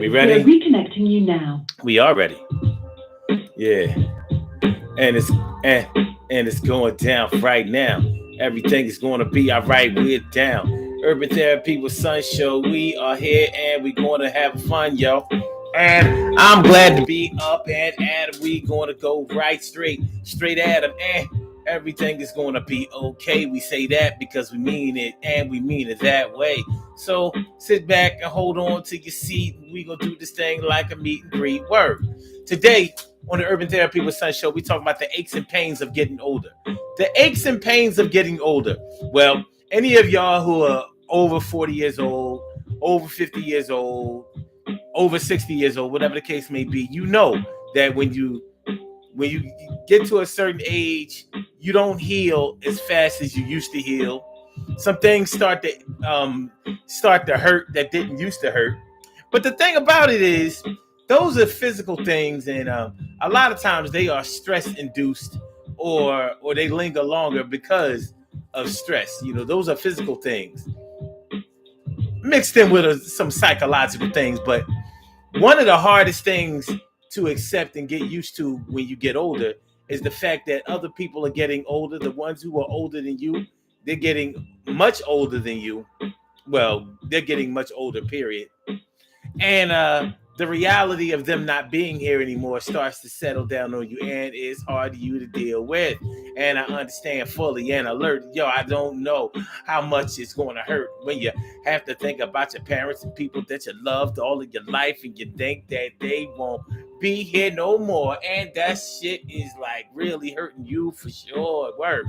We We are ready? reconnecting you now. We are ready. Yeah. And and, and it's going down right now. Everything is going to be all right. We're down. Urban Therapy with Sun Show. We are here and we're going to have fun, yo. And I'm glad to be up and we going to go right straight at them. And everything is going to be okay. We say that because we mean it and we mean it that way. So sit back and hold on to your seat. We going to do this thing like a meet and greet word. Today, on the Urban Therapy with Sun Show, we talk about the aches and pains of getting older. The aches and pains of getting older. Well, any of y'all who are over 40 years old, over 50 years old, over 60 years old, whatever the case may be, you know that when you get to a certain age, you don't heal as fast as you used to heal. Some things start to hurt that didn't used to hurt. But the thing about it is, those are physical things, and a lot of times they are stress induced, or they linger longer because of stress. You know, those are physical things mixed in with some psychological things. But one of the hardest things to accept and get used to when you get older is the fact that other people are getting older. The ones who are older than you, they're getting much older than you. Well, they're getting much older, period. And the reality of them not being here anymore starts to settle down on you, and it's hard for you to deal with. And I understand fully and alert. Yo, I don't know how much it's going to hurt when you have to think about your parents and people that you loved all of your life, and you think that they won't be here no more, and that shit is like really hurting you for sure. Word.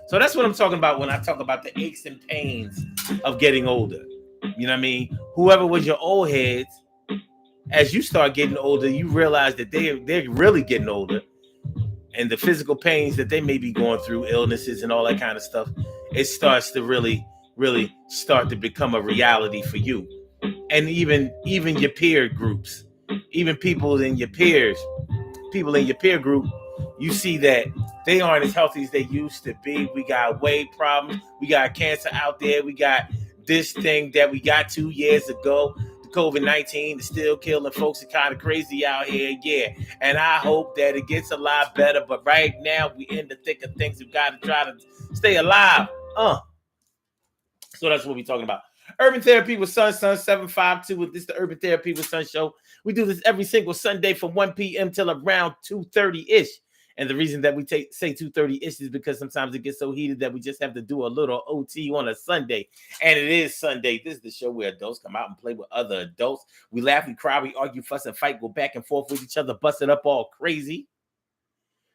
So that's what I'm talking about when I talk about the aches and pains of getting older. You know what I mean? Whoever was your old heads, as you start getting older, you realize that they're really getting older, and the physical pains that they may be going through, illnesses and all that kind of stuff, it starts to really start to become a reality for you. And even your peer groups, even people in your peer group, you see that they aren't as healthy as they used to be. We got weight problems. We got cancer out there. We got this thing that we got 2 years ago. The COVID-19 is still killing folks. Are kind of crazy out here. Yeah. And I hope that it gets a lot better. But right now, we in the thick of things. We got to try to stay alive. So that's what we're talking about. Urban Therapy with Sun 752. This is the Urban Therapy with Sun show. We do this every single Sunday from 1 p.m. till around 2:30-ish. And the reason that we say 2:30-ish is because sometimes it gets so heated that we just have to do a little OT on a Sunday. And it is Sunday. This is the show where adults come out and play with other adults. We laugh, we cry, we argue, fuss, and fight, go back and forth with each other, bust it up all crazy.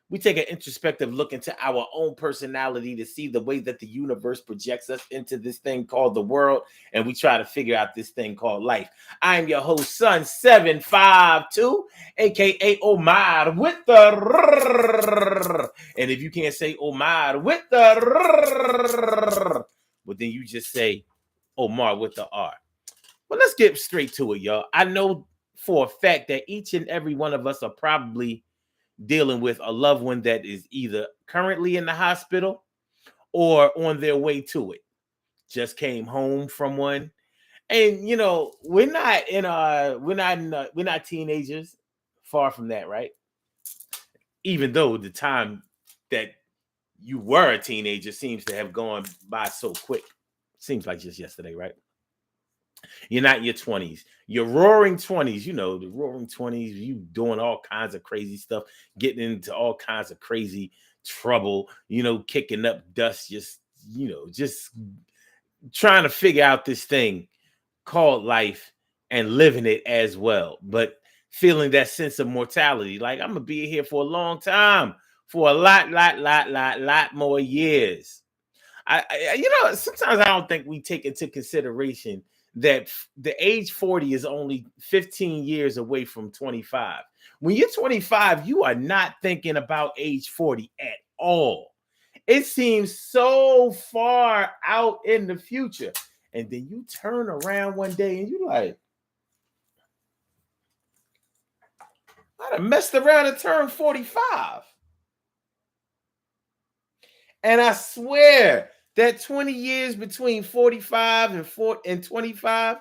We take an introspective look into our own personality to see the way that the universe projects us into this thing called the world, and we try to figure out this thing called life. I'm your host, Sun 752, aka Omar with the. And if you can't say Omar with the, well, then you just say Omar with the R. Well, let's get straight to it, y'all. I know for a fact that each and every one of us are probably dealing with a loved one that is either currently in the hospital or on their way to it. Just came home from one. And you know, we're not teenagers. Far from that, right? Even though the time that you were a teenager seems to have gone by so quick. Seems like just yesterday, right? You're not in your 20s. Your roaring 20s, you know, the roaring 20s, you doing all kinds of crazy stuff, getting into all kinds of crazy trouble, you know, kicking up dust, just trying to figure out this thing called life and living it as well. But feeling that sense of mortality, like I'm gonna be here for a long time, for a lot more years. Sometimes I don't think we take into consideration that the age 40 is only 15 years away from 25. When you're 25, you are not thinking about age 40 at all. It seems so far out in the future. And then you turn around one day and you're like, I done messed around and turned 45. And I swear that 20 years between 45 and 25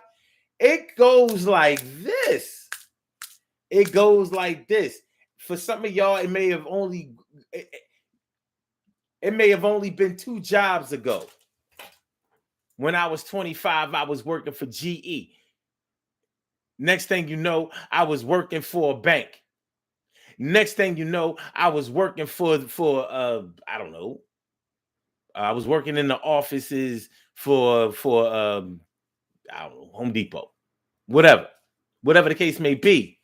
It goes like this. It goes like this. For some of y'all, it may have only been 2 jobs ago. When I was 25, I was working for GE. Next thing you know, I was working for a bank. Next thing you know, I was working for I don't know. I was working in the offices for I don't know, Home Depot. Whatever the case may be.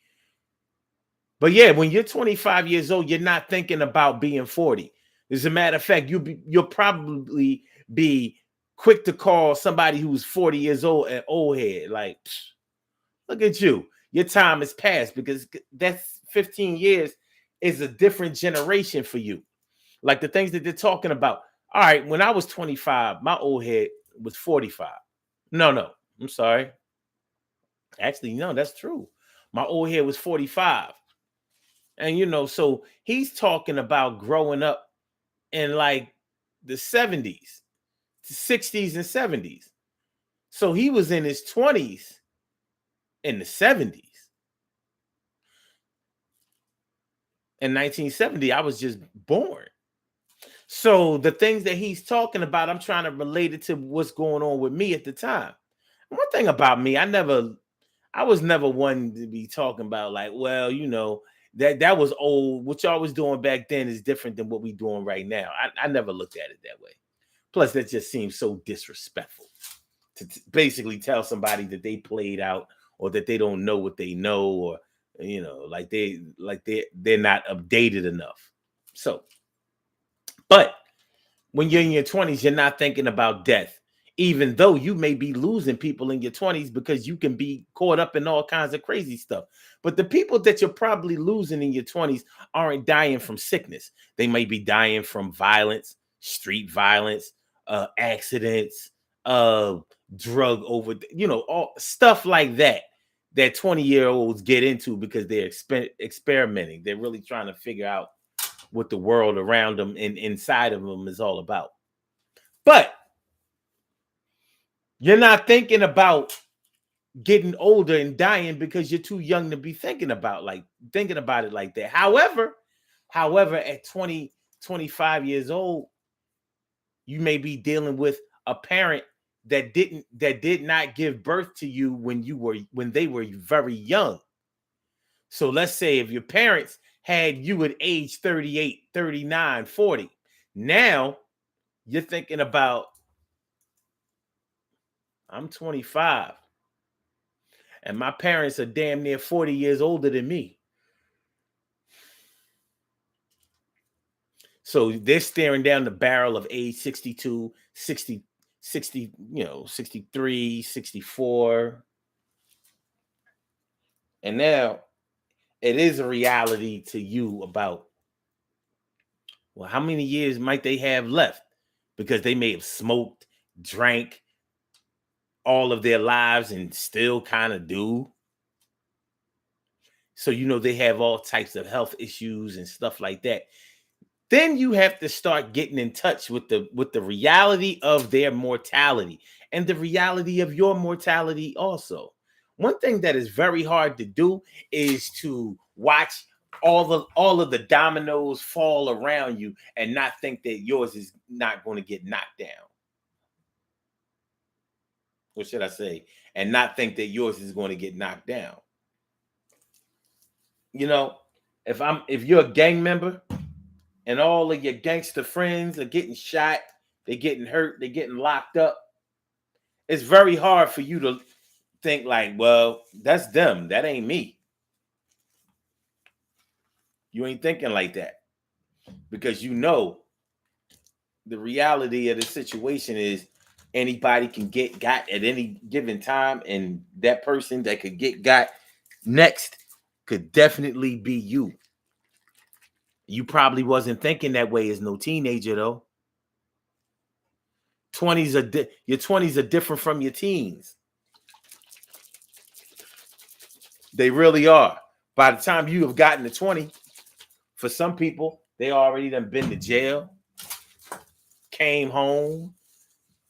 But yeah, when you're 25 years old, you're not thinking about being 40. As a matter of fact, you'll probably be quick to call somebody who's 40 years old an old head. Like, look at you. Your time has passed, because that's 15 years is a different generation for you. Like the things that they're talking about. All right, when I was 25, my old head was 45. No, I'm sorry. Actually, no, that's true. My old head was 45. And so he's talking about growing up in like the 70s, 60s, and 70s. So he was in his 20s in the 70s. In 1970, I was just born. So the things that he's talking about, I'm trying to relate it to what's going on with me at the time. One thing about me, I was never one to be talking about like, well, that was old. What y'all was doing back then is different than what we doing right now. I never looked at it that way. Plus, that just seems so disrespectful to basically tell somebody that they played out, or that they don't know what they know, or like they're not updated enough. So, but when you're in your 20s, you're not thinking about death, even though you may be losing people in your 20s, because you can be caught up in all kinds of crazy stuff. But the people that you're probably losing in your 20s aren't dying from sickness. They may be dying from violence, street violence, accidents, drug over, all stuff like that 20-year-olds get into because they're experimenting. They're really trying to figure out what the world around them and inside of them is all about. But you're not thinking about getting older and dying because you're too young to be thinking about it like that. However, at 20, 25 years old, you may be dealing with a parent that did not give birth to you when they were very young. So let's say if your parents had you at age 38, 39, 40, now you're thinking about, I'm 25 and my parents are damn near 40 years older than me. So they're staring down the barrel of age 62, 60, 63, 64. And now it is a reality to you about, well, how many years might they have left? Because they may have smoked, drank all of their lives and still kind of do. So, they have all types of health issues and stuff like that. Then you have to start getting in touch with the reality of their mortality and the reality of your mortality also. One thing that is very hard to do is to watch all of the dominoes fall around you and not think that yours is not going to get knocked down. What should I say? And not think that yours is going to get knocked down. If you're a gang member and all of your gangster friends are getting shot, they're getting hurt, they're getting locked up, it's very hard for you to think like, well, that's them, that ain't me. You ain't thinking like that, because the reality of the situation is anybody can get got at any given time, and that person that could get got next could definitely be you. You probably wasn't thinking that way as no teenager though. Your 20s are different from your teens. They really are. By the time you have gotten to 20, for some people, they already done been to jail, came home,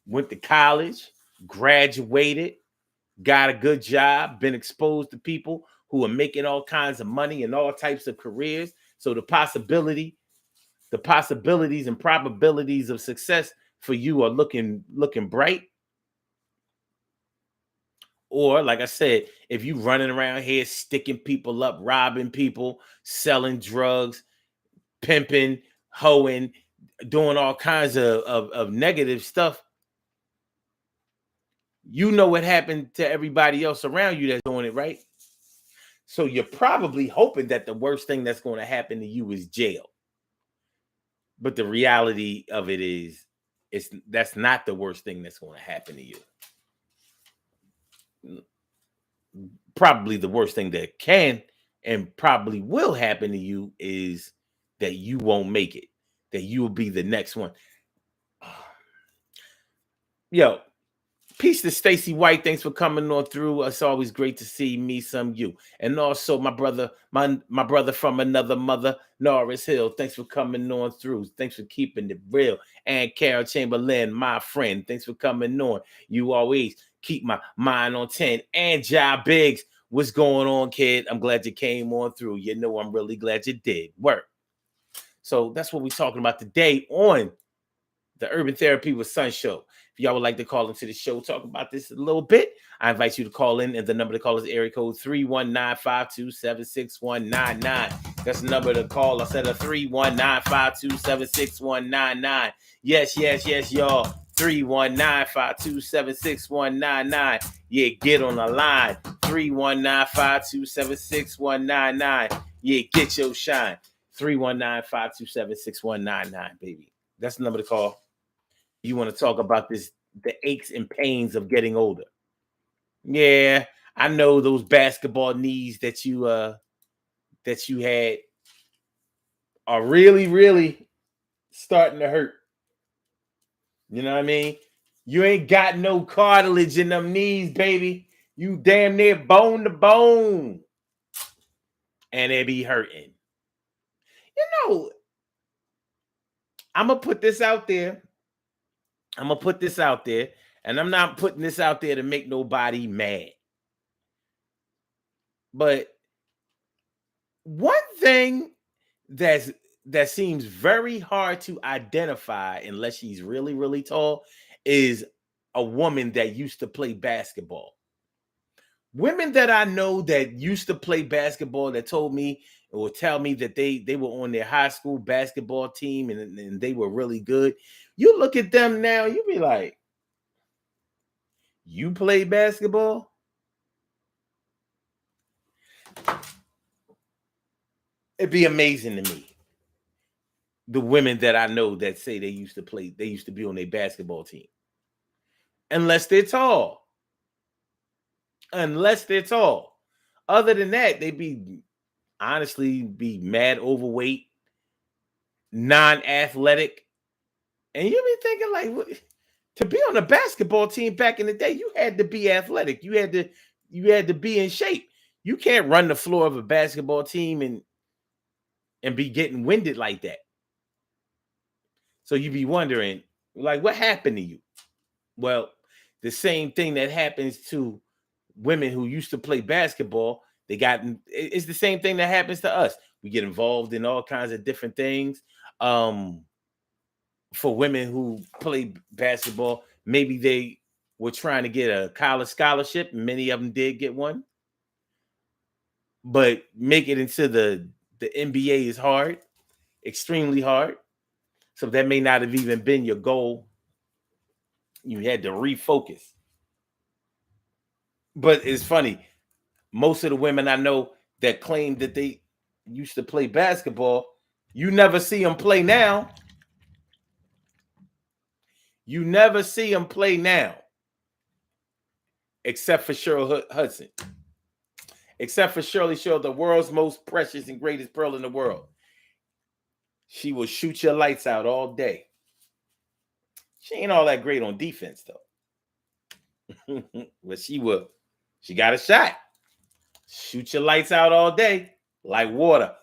went to college, graduated, got a good job, been exposed to people who are making all kinds of money and all types of careers. So the possibilities and probabilities of success for you are looking bright. Or, like I said, if you running around here sticking people up, robbing people, selling drugs, pimping, hoeing, doing all kinds of negative stuff, you know what happened to everybody else around you that's doing it, right? So you're probably hoping that the worst thing that's going to happen to you is jail. But the reality of it is, that's not the worst thing that's going to happen to you. Probably the worst thing that can and probably will happen to you is that you won't make it, that you will be the next one. Yo, peace to Stacy White. Thanks for coming on through. It's always great to see me, some you. And also my brother, my brother from another mother, Norris Hill. Thanks for coming on through. Thanks for keeping it real. And Carol Chamberlain, my friend. Thanks for coming on. You always keep my mind on 10. And Jai Biggs, what's going on, kid? I'm glad you came on through. You know, I'm really glad you did. Work. So that's what we're talking about today on the Urban Therapy with Sun show. If y'all would like to call into the show, talk about this a little bit, I invite you to call in, and the number to call is area code 319-527-6199. That's the number to call. I said a 319-527-6199. Yes, y'all. 319-527-6199. Yeah, get on the line. 319-527-6199. Yeah, get your shine. 319-527-6199, baby. That's the number to call. You want to talk about the aches and pains of getting older. Yeah, I know those basketball knees that you had are really, really starting to hurt. You know what I mean? You ain't got no cartilage in them knees, baby. You damn near bone to bone. And they be hurting. You know, I'm going to put this out there. And I'm not putting this out there to make nobody mad. But one thing that seems very hard to identify unless she's really, really tall is a woman that used to play basketball. Women that I know that used to play basketball that told me or tell me that they were on their high school basketball team and they were really good. You look at them now, you be like, you play basketball? It'd be amazing to me. The women that I know that say they used to be on a basketball team. Unless they're tall. Other than that, they honestly be mad overweight, non-athletic. And you be thinking like, to be on a basketball team back in the day, you had to be athletic. You had to be in shape. You can't run the floor of a basketball team and be getting winded like that. So you be wondering, like, what happened to you? Well, the same thing that happens to women who used to play basketball, it's the same thing that happens to us. We get involved in all kinds of different things. For women who play basketball, maybe they were trying to get a college scholarship. Many of them did get one. But make it into the NBA is hard, extremely hard. So that may not have even been your goal. You had to refocus. But it's funny. Most of the women I know that claim that they used to play basketball, you never see them play now. Except for Cheryl Hudson. Except for Shirley Shore, the world's most precious and greatest pearl in the world. She will shoot your lights out all day. She ain't all that great on defense, though. But she will. She got a shot. Shoot your lights out all day like water.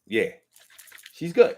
Yeah, she's good.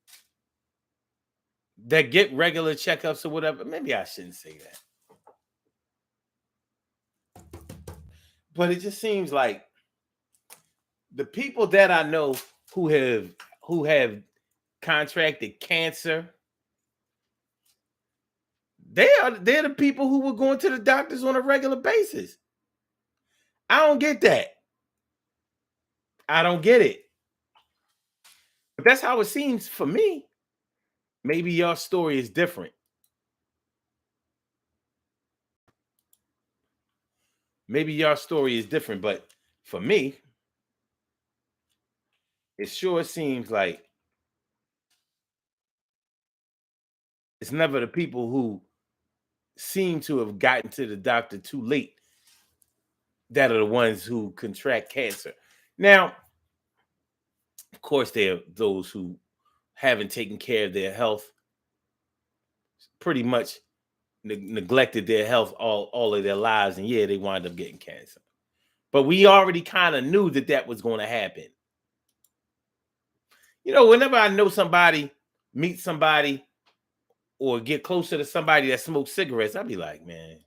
that get regular checkups or whatever. Maybe I shouldn't say that. But it just seems like the people that I know who have contracted cancer, they're the people who were going to the doctors on a regular basis. I don't get that. I don't get it. But that's how it seems for me. Maybe your story is different. Maybe your story is different, but for me, it sure seems like it's never the people who seem to have gotten to the doctor too late that are the ones who contract cancer. Now, of course, there are those who haven't taken care of their health, pretty much neglected their health all of their lives, and yeah, they wind up getting cancer. But we already kind of knew that that was going to happen. You know, whenever I know somebody, meet somebody, or get closer to somebody that smokes cigarettes, I'd be like, man,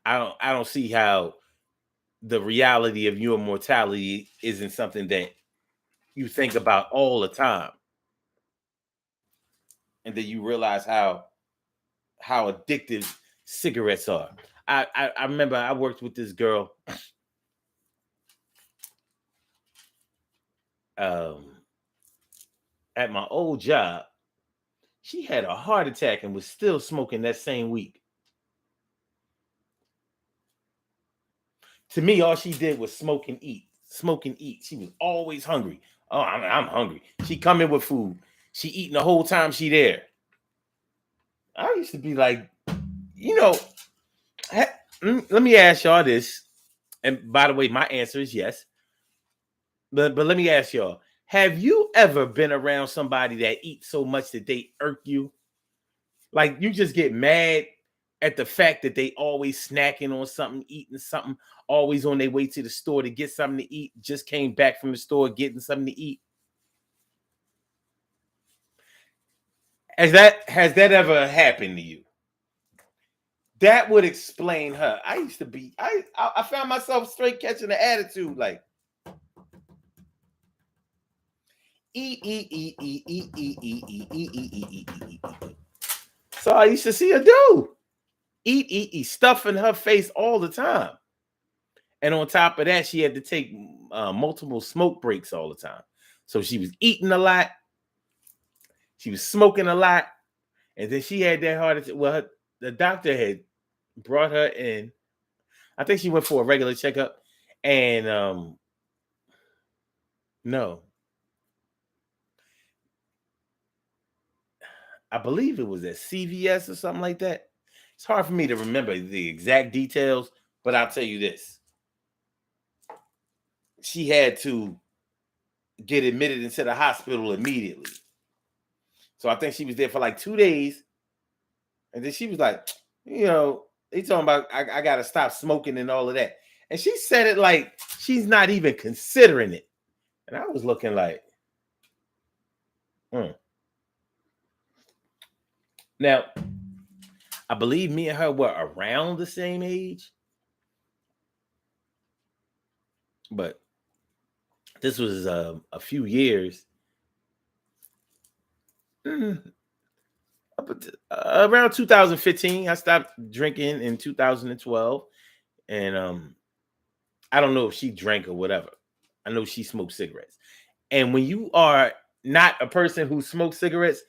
I don't see how the reality of your mortality isn't something that you think about all the time, and then you realize how addictive cigarettes are. I remember I worked with this girl um, at my old job. She had a heart attack and was still smoking that same week. To me, all she did was smoke and eat, smoke and eat. She was always hungry. Oh, I'm hungry. She come in with food. She eating the whole time she there. I used to be like, you know, let me ask y'all this. And by the way, my answer is yes. But let me ask y'all: have you ever been around somebody that eats so much that they irk you? Like you just get mad at the fact that they always snacking on something, eating something, always on their way to the store to get something to eat. Just came back from the store getting something to eat. Has that ever happened to you? That would explain her. I used to be. I found myself straight catching the attitude like eat eat eat eat eat eat eat eat eat eat eat eat eat eat. So I used to see her do eat stuff in her face all the time. And on top of that, she had to take multiple smoke breaks all the time. So she was eating a lot, she was smoking a lot, and then she had that heart attack. Well, the doctor had brought her in. I think she went for a regular checkup, and no, I believe it was at CVS or something like that. It's hard for me to remember the exact details, but I'll tell you this: she had to get admitted into the hospital immediately. So I think she was there for like 2 days. And then she was like, they talking about I gotta stop smoking and all of that. And she said it like she's not even considering it. And I was looking like, hmm. Now, I believe me and her were around the same age, but this was a few years. mm, Around 2015. I stopped drinking in 2012. And I don't know if she drank or whatever. I know she smoked cigarettes. And when you are not a person who smokes cigarettes,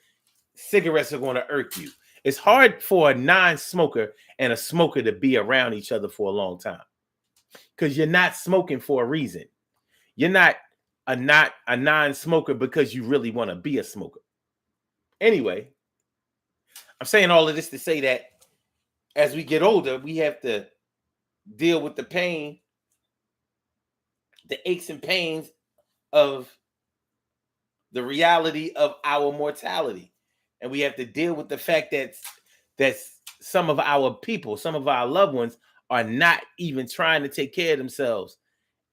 cigarettes are going to irk you. It's hard for a non-smoker and a smoker to be around each other for a long time because you're not smoking for a reason. You're not a non-smoker because you really want to be a smoker. Anyway, I'm saying all of this to say that as we get older, we have to deal with the pain, the aches and pains of the reality of our mortality. And we have to deal with the fact that some of our people, some of our loved ones are not even trying to take care of themselves.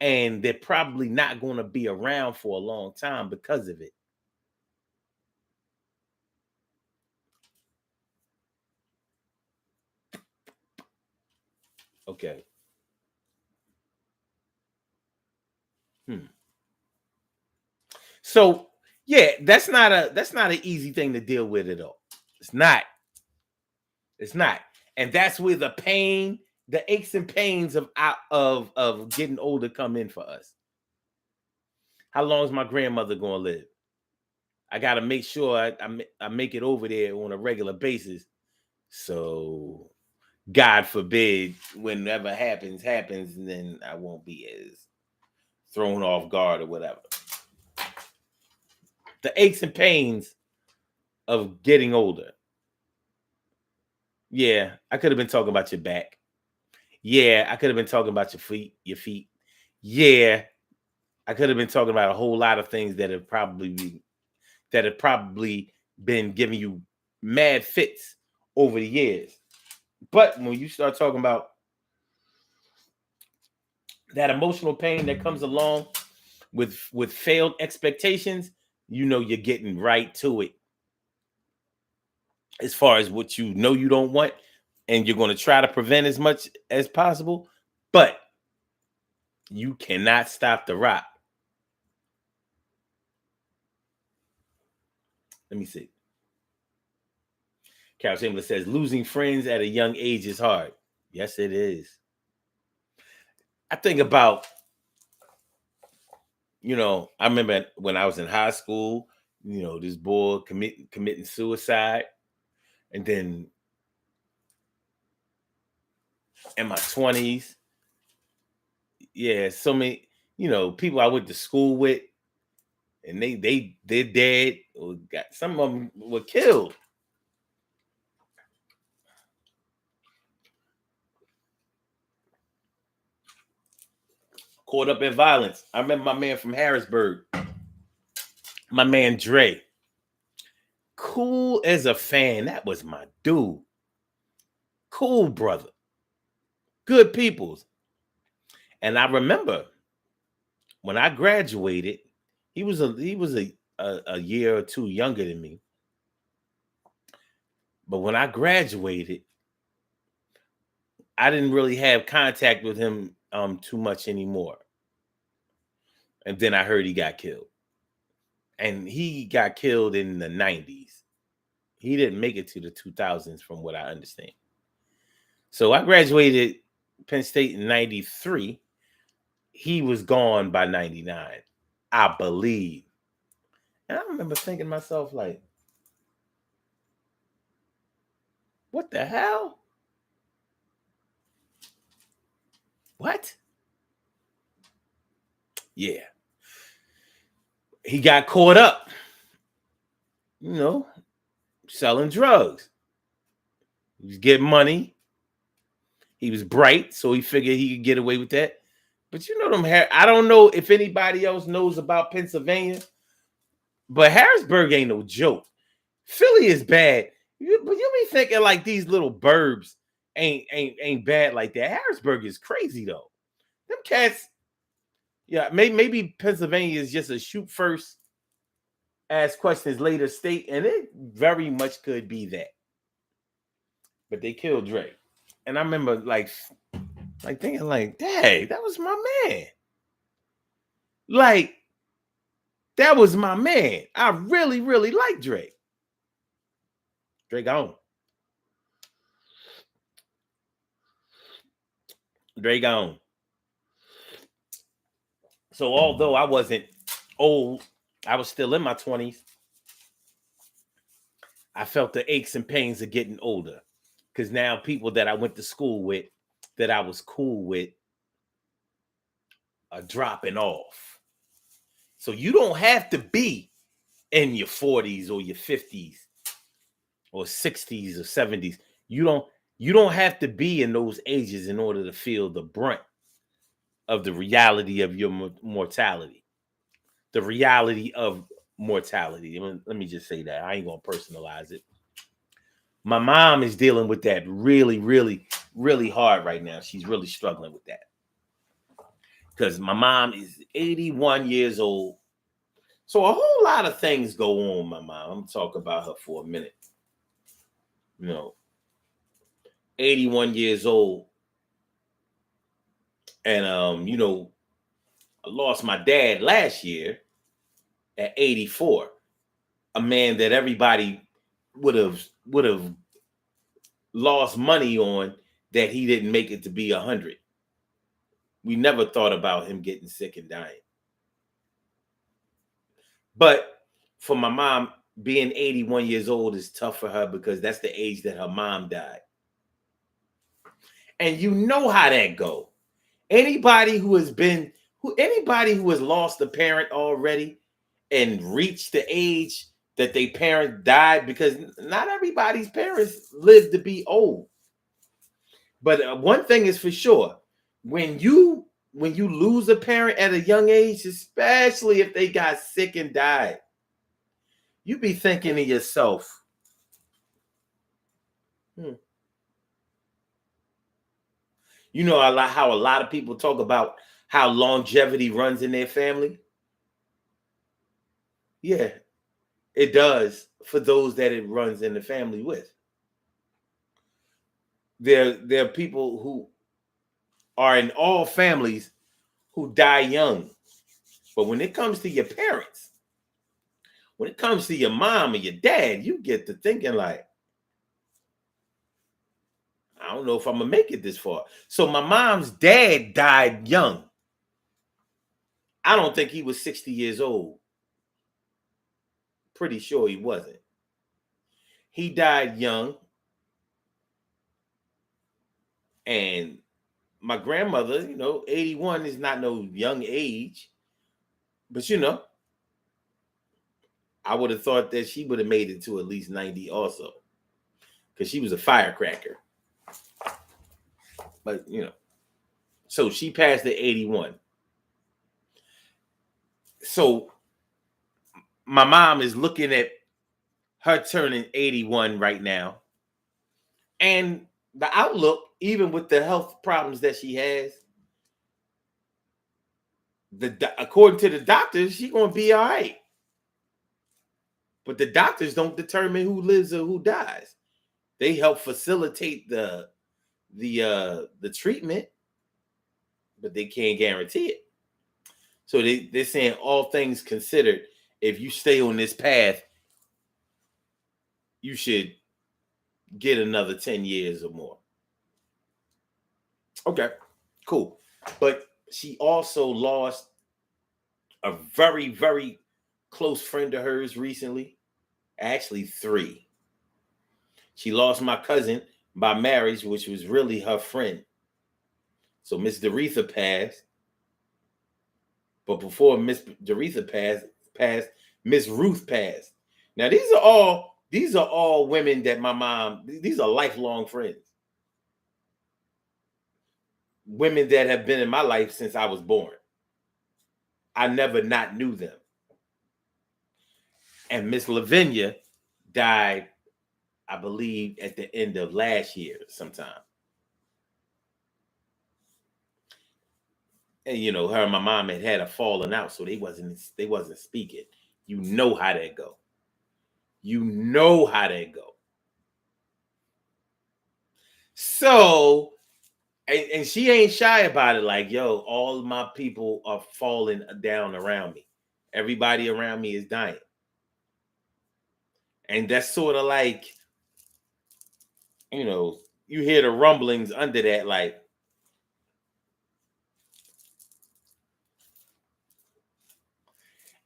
And they're probably not going to be around for a long time because of it. Okay. So yeah, that's not an easy thing to deal with at all. It's not. It's not. And that's where the pain, the aches and pains of getting older come in for us. How long is my grandmother gonna live? I gotta make sure I make it over there on a regular basis. So God forbid, whenever happens, and then I won't be as thrown off guard or whatever. The aches and pains of getting older. Yeah, I could have been talking about your back. Yeah, I could have been talking about your feet. Yeah, I could have been talking about a whole lot of things that have probably been giving you mad fits over the years. But when you start talking about that emotional pain that comes along with failed expectations, you know you're getting right to it. As far as what you know you don't want, and you're going to try to prevent as much as possible, but you cannot stop the rock. Let me see. Carol Chamberlain says losing friends at a young age is hard. Yes, it is. I think about, I remember when I was in high school, this boy committing suicide. And then in my 20s, yeah, so many, people I went to school with, and they're dead, or got some of them were killed. Caught up in violence. I remember my man from Harrisburg, my man Dre. Cool as a fan. That was my dude. Cool brother. Good peoples. And I remember when I graduated, he was a year or two younger than me. But when I graduated, I didn't really have contact with him too much anymore. And then I heard he got killed. And he got killed in the 90s. He didn't make it to the 2000s from what I understand. So I graduated Penn State in 93. He was gone by 99, I believe. And I remember thinking to myself, like, what the hell? What? Yeah. He got caught up, selling drugs. He was getting money. He was bright, so he figured he could get away with that. But I don't know if anybody else knows about Pennsylvania, but Harrisburg ain't no joke. Philly is bad. But you be thinking like these little burbs ain't bad like that. Harrisburg is crazy though. Them cats, yeah, maybe Pennsylvania is just a shoot first, ask questions later state, and it very much could be that. But they killed Drake. And I remember like thinking like, dang, that was my man. Like, that was my man. I really, really like Drake. Drake on. Drake on. So although I wasn't old, I was still in my 20s. I felt the aches and pains of getting older. Because now people that I went to school with, that I was cool with, are dropping off. So you don't have to be in your 40s or your 50s or 60s or 70s. You don't have to be in those ages in order to feel the brunt of the reality of your mortality. The reality of mortality. Let me just say that. I ain't going to personalize it. My mom is dealing with that really, really, really hard right now. She's really struggling with that. Because my mom is 81 years old. So a whole lot of things go on, my mom. I'm going to talk about her for a minute. 81 years old. And I lost my dad last year at 84. A man that everybody would have lost money on, that he didn't make it to be 100. We never thought about him getting sick and dying. But for my mom, being 81 years old is tough for her because that's the age that her mom died. And you know how that go. Anybody who has lost a parent already and reached the age that their parent died, because not everybody's parents live to be old. But one thing is for sure, when you lose a parent at a young age, especially if they got sick and died, you be thinking to yourself, you know, how a lot of people talk about how longevity runs in their family. Yeah, it does for those that it runs in the family with. There are people who are in all families who die young. But when it comes to your parents, when it comes to your mom and your dad, you get to thinking like, I don't know if I'm gonna make it this far. So my mom's dad died young. I don't think he was 60 years old. Pretty sure he wasn't. He died young. And my grandmother, 81 is not no young age. But I would have thought that she would have made it to at least 90 also. Because she was a firecracker. But so she passed at 81. So my mom is looking at her turning 81 right now. And the outlook, even with the health problems that she has, according to the doctors, she's gonna be all right. But the doctors don't determine who lives or who dies. They help facilitate the treatment, but they can't guarantee it. So they're saying, all things considered, if you stay on this path, you should get another 10 years or more. Okay, cool. But she also lost a very, very close friend of hers recently. Actually, 3. She lost my cousin by marriage, which was really her friend. So Miss Doretha passed. But before Miss Doretha passed, Miss Ruth passed. Now these are all women that my mom, these are lifelong friends. Women that have been in my life since I was born. I never not knew them. And Miss Lavinia died, I believe, at the end of last year sometime. And her and my mom had a falling out, so they wasn't speaking. You know how that go. You know how that go. So, and she ain't shy about it. Like, yo, all my people are falling down around me. Everybody around me is dying. And that's sort of like, you hear the rumblings under that, like,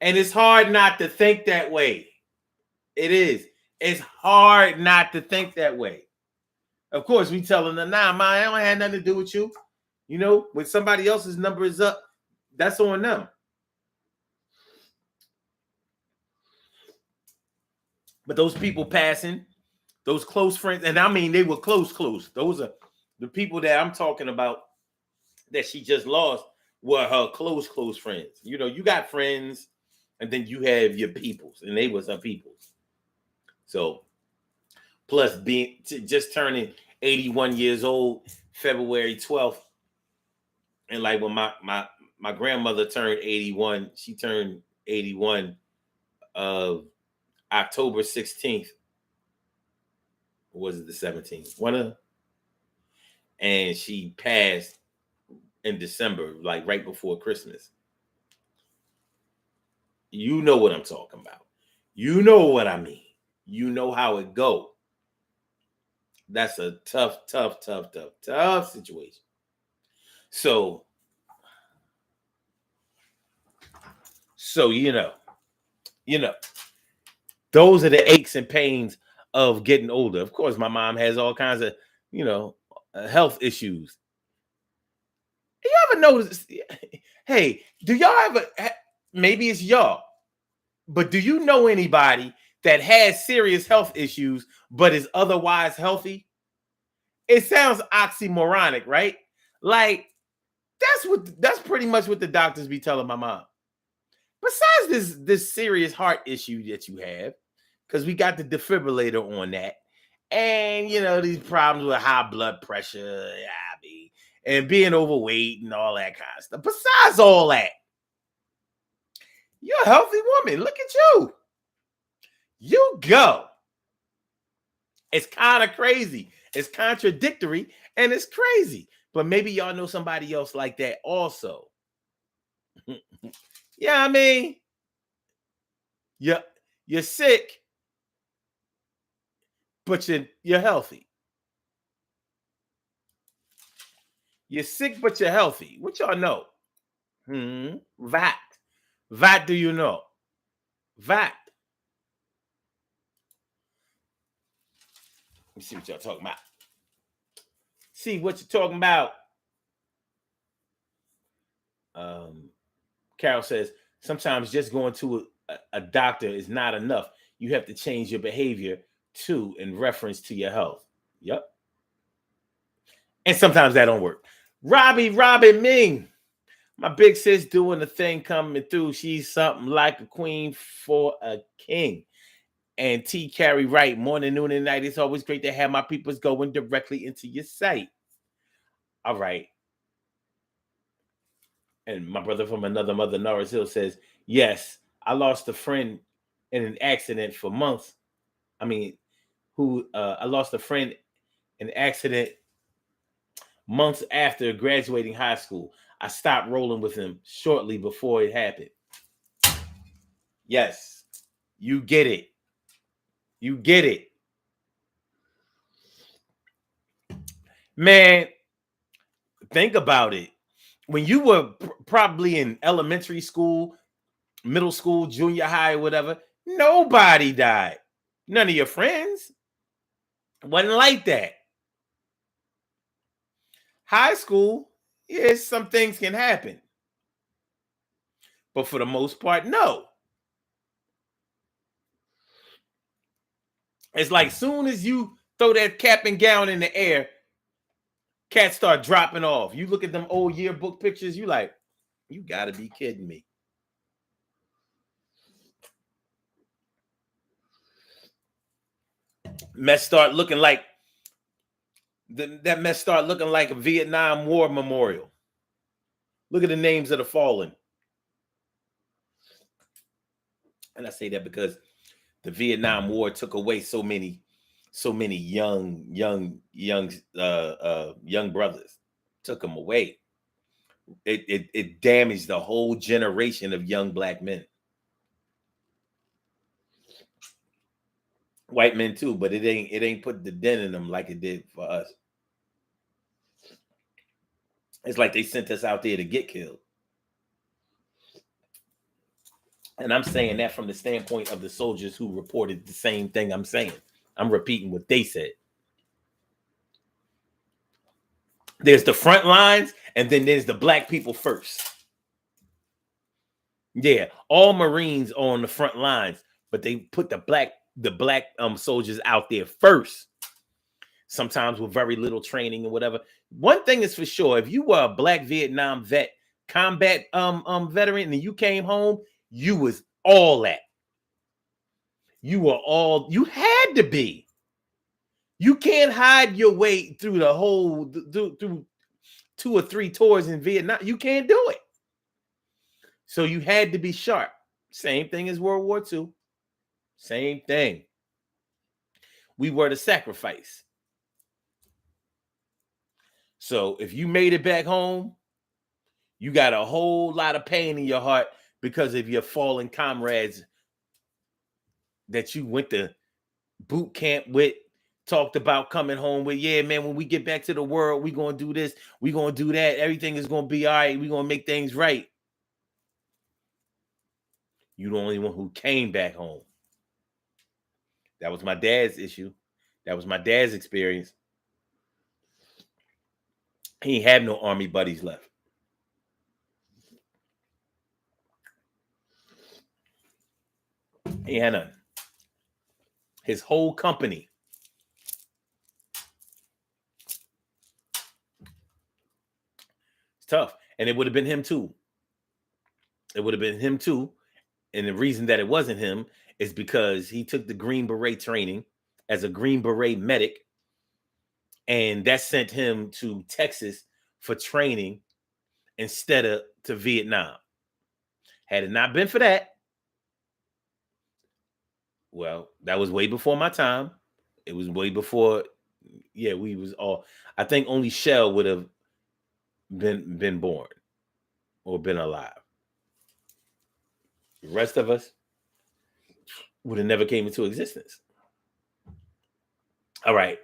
and it's hard not to think that way. It is. It's hard not to think that way. Of course, we telling them, nah, man, I don't have nothing to do with you. When somebody else's number is up, that's on them. But those people passing, those close friends, and I mean, they were close. Those are the people that I'm talking about that she just lost, were her close friends. You got friends, and then you have your peoples, and they was her peoples. So, plus being just turning 81 years old, February 12th, and like when my grandmother turned 81, she turned 81 of October 16th. Or was it the 17th? And she passed in December, like right before Christmas. You know what I'm talking about. You know what I mean. You know how it go. That's a tough situation. So you know, those are the aches and pains of getting older. Of course, my mom has all kinds of, health issues. You ever notice? Hey, do y'all ever? Maybe it's y'all, but do you know anybody that has serious health issues but is otherwise healthy? It sounds oxymoronic, right? Like that's pretty much what the doctors be telling my mom. Besides this serious heart issue that you have, because we got the defibrillator on that, and these problems with high blood pressure, and being overweight and all that kind of stuff. Besides all that, you're a healthy woman. Look at you. You go. It's kind of crazy. It's contradictory and it's crazy. But maybe y'all know somebody else like that also. Yeah, I mean, you're sick, but you're healthy. You're sick, but you're healthy. What y'all know? VAT. VAT, do you know? VAT. Let me see what y'all talking about. See what you're talking about. Carol says, sometimes just going to a doctor is not enough. You have to change your behavior too in reference to your health. Yep. And sometimes that don't work. Robin Ming. My big sis doing the thing coming through. She's something like a queen for a king. And T. Carey Wright, morning, noon, and night. It's always great to have my peoples going directly into your site. All right. And my brother from another mother, Norris Hill, says, yes, I lost a friend in an accident for months. I lost a friend in an accident months after graduating high school. I stopped rolling with him shortly before it happened. Yes, you get it. You get it. Man, think about it. When you were probably in elementary school, middle school, junior high, whatever, nobody died. None of your friends. Wasn't like that. High school, yes, some things can happen. But for the most part, no. It's like soon as you throw that cap and gown in the air, cats start dropping off. You look at them old yearbook pictures, you like, you gotta be kidding me. Mess start looking like that mess start looking like a Vietnam War memorial. Look at the names of the fallen. And I say that because the Vietnam War took away so many young brothers. Took them away. It damaged the whole generation of young black men. White men too, but it ain't put the dent in them like it did for us. It's like they sent us out there to get killed. And I'm saying that from the standpoint of the soldiers who reported the same thing I'm saying. I'm repeating what they said. There's the front lines, and then there's the black people first. Yeah, all Marines are on the front lines, but they put the black soldiers out there first. Sometimes with very little training and whatever. One thing is for sure: if you were a black Vietnam vet, combat veteran, and you came home, you was all that. You had to be. You can't hide your way through the whole through 2 or 3 tours in Vietnam. You can't do it. So you had to be sharp. Same thing as World War II. Same thing. We were the sacrifice. So if you made it back home, You got a whole lot of pain in your heart because of your fallen comrades that you went to boot camp with, talked about coming home with. Yeah, man, when we get back to the world, we going to do this, we going to do that. Everything is going to be all right. We going to make things right. You the only one who came back home. That was my dad's issue. That was my dad's experience. He ain't have no army buddies left. He had none. His whole company. It's tough. And it would have been him too. It would have been him too. And the reason that it wasn't him is because he took the Green Beret training as a Green Beret medic. And that sent him to Texas for training instead of to Vietnam. Had it not been for that, well, that was way before my time. It was way before, we was all, I think only Shell would have been born or been alive. The rest of us would have never came into existence. All right.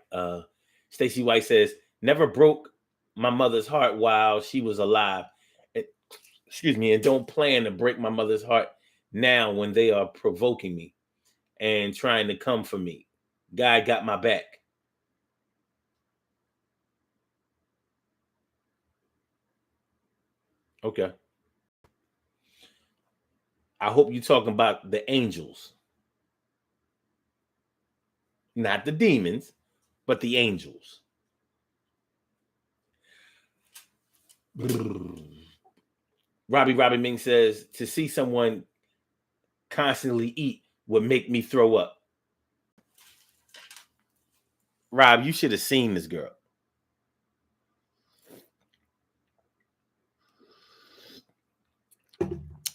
Stacey White says, never broke my mother's heart while she was alive. Excuse me. And don't plan to break my mother's heart now when they are provoking me and trying to come for me. God got my back. Okay. I hope you're talking about the angels. Not the demons, but the angels. Robbie Ming says, to see someone constantly eat would make me throw up. Rob, you should have seen this girl.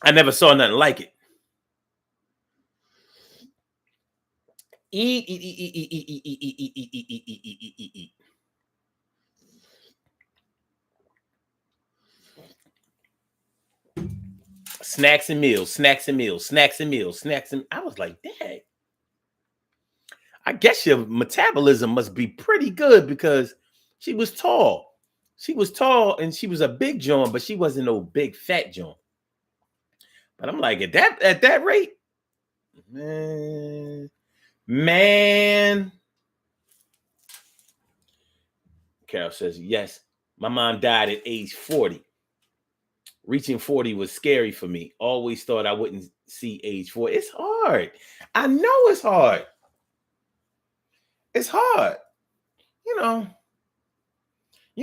I never saw nothing like it. Eat. Snacks and meals. I was like, dang. I guess your metabolism must be pretty good because she was tall. She was tall and she was a big John, but she wasn't no big fat John. But I'm like, at that rate, man. Carol says, yes, my mom died at age 40. Reaching 40 was scary for me. Always thought I wouldn't see age 40. It's hard. I know it's hard. It's hard.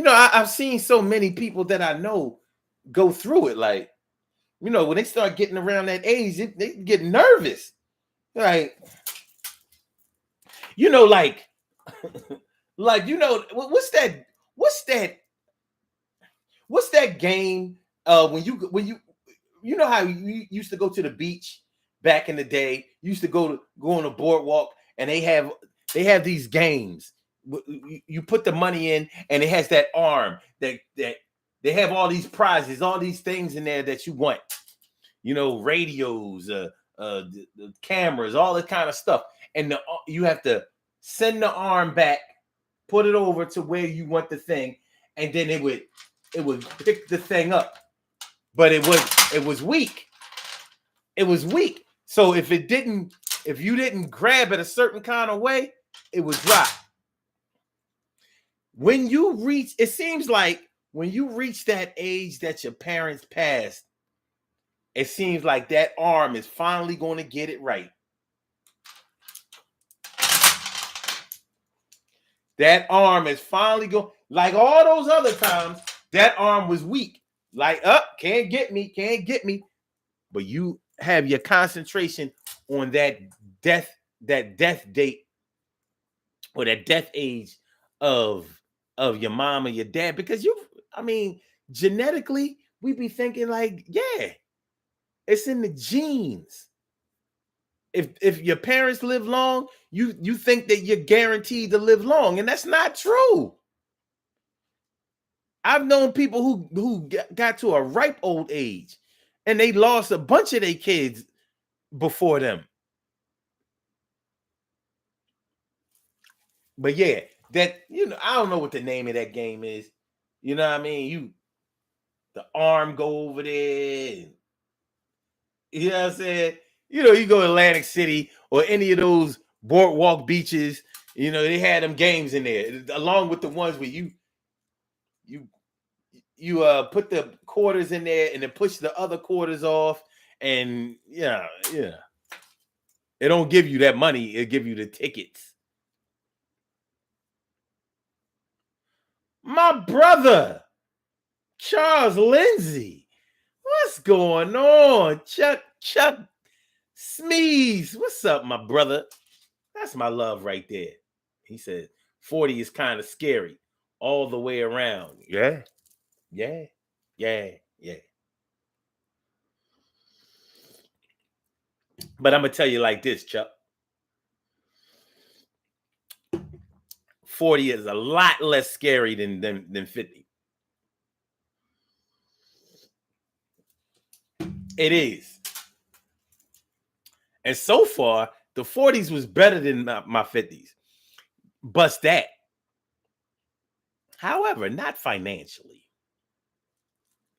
I've seen so many people that I know go through it. Like, when they start getting around that age, they get nervous. Like, like, what's that game? When you know how you used to go to the beach back in the day, you used to go on a boardwalk, and they have these games. You put the money in, and it has that arm that they have all these prizes, all these things in there that you want. Radios, the cameras, all that kind of stuff, and you have to send the arm back, put it over to where you want the thing, and then it would pick the thing up. But it was weak. It was weak. So if you didn't grab it a certain kind of way, it would drop. It seems like when you reach that age that your parents passed, it seems like that arm is finally going to get it right. That arm is finally going, like all those other times, that arm was weak. Like, can't get me. But you have your concentration on that death date or that death age of your mom or your dad, because genetically, we be thinking like, yeah, it's in the genes. If your parents live long, you think that you're guaranteed to live long, and that's not true. I've known people who got to a ripe old age and they lost a bunch of their kids before them. But yeah, that I don't know what the name of that game is. You know what I mean? The arm go over there. You know what I'm saying? You go to Atlantic City or any of those boardwalk beaches. They had them games in there, along with the ones where you put the quarters in there and then push the other quarters off, and it don't give you that money; it give you the tickets. My brother Charles Lindsay, what's going on? Chuck Smeeze, what's up, my brother? That's my love right there. He said 40 is kind of scary all the way around. Yeah, yeah, yeah, yeah. But I'm gonna tell you like this, Chuck. 40 is a lot less scary than 50. It is. And so far, the 40s was better than my 50s. Bust that. However, not financially.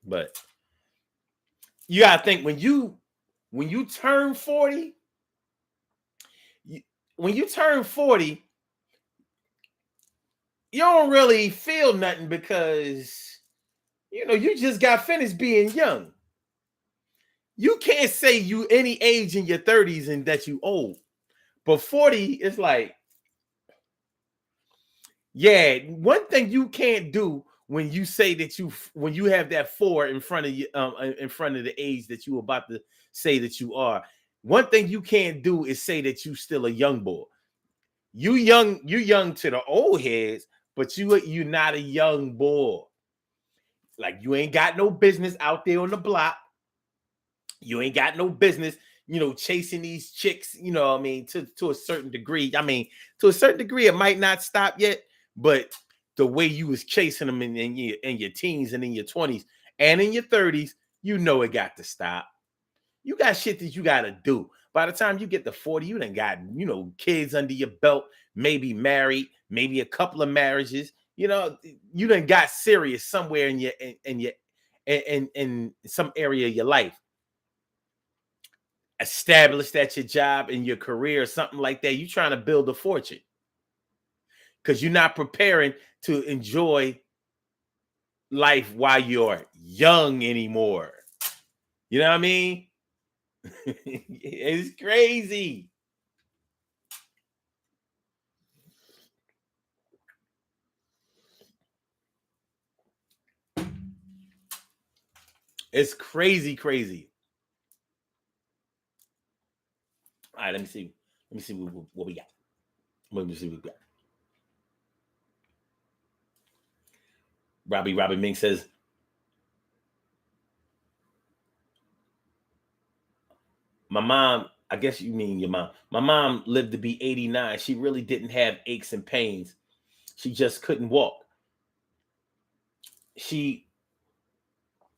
But you gotta think when you turn 40, when you turn 40, you don't really feel nothing because you just got finished being young. You can't say you any age in your 30s and that you old. But 40 is like, yeah, one thing you can't do when you say that when you have that 4 in front of you, in front of the age that you about to say that you are. One thing you can't do is say that you still a young boy. You young to the old heads, but you're not a young boy. Like you ain't got no business out there on the block. You ain't got no business, chasing these chicks, what I mean, to a certain degree. I mean, to a certain degree, it might not stop yet, but the way you was chasing them in your teens and in your 20s and in your 30s, it got to stop. You got shit that you gotta do. By the time you get to 40, you done got, kids under your belt, maybe married, maybe a couple of marriages. You done got serious somewhere in some area of your life. Established at your job in your career or something like that. You're trying to build a fortune because you're not preparing to enjoy life while you're young anymore. You know what I mean? It's crazy. It's crazy. All right, let me see. Let me see what we got. Let me see what we got. Robbie Ming says, my mom, I guess you mean your mom. My mom lived to be 89. She really didn't have aches and pains. She just couldn't walk. She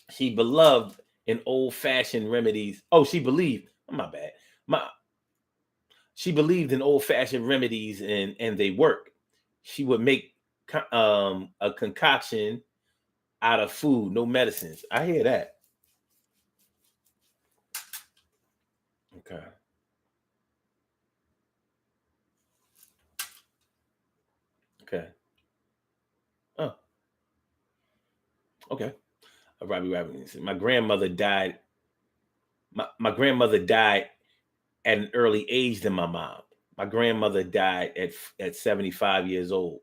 she beloved in old-fashioned remedies. Oh, she believed. Oh, my bad. My She believed in old-fashioned remedies and they work. She would make a concoction out of food, no medicines. I hear that. Okay. Okay. Oh, okay. Robbie. My grandmother died. My grandmother died at an early age than my mom. My grandmother died at 75 years old.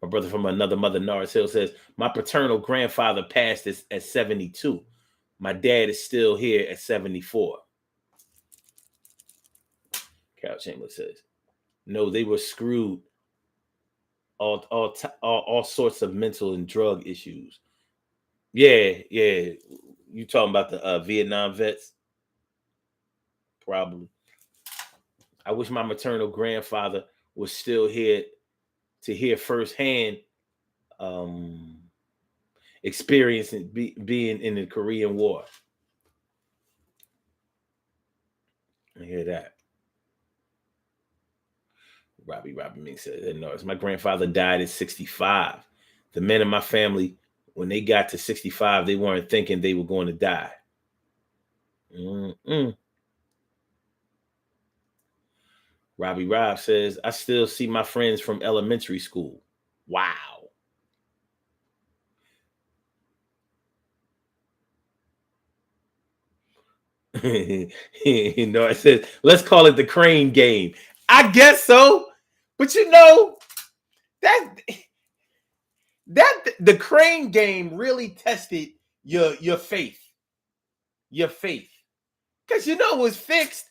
My brother from another mother, Norris Hill, says, my paternal grandfather passed at 72. My dad is still here at 74. Carol Chambers says, no, they were screwed. All sorts of mental and drug issues. Yeah. You talking about the Vietnam vets? Probably. I wish my maternal grandfather was still here to hear firsthand experiencing being in the Korean War. I hear that. Robbie Mink said, no, my grandfather died at 65. The men in my family, when they got to 65, they weren't thinking they were going to die. Mm-mm. Robbie Rob says, I still see my friends from elementary school. Wow. It says, let's call it the crane game. I guess so. But that the crane game really tested your faith. Your faith. Because it was fixed.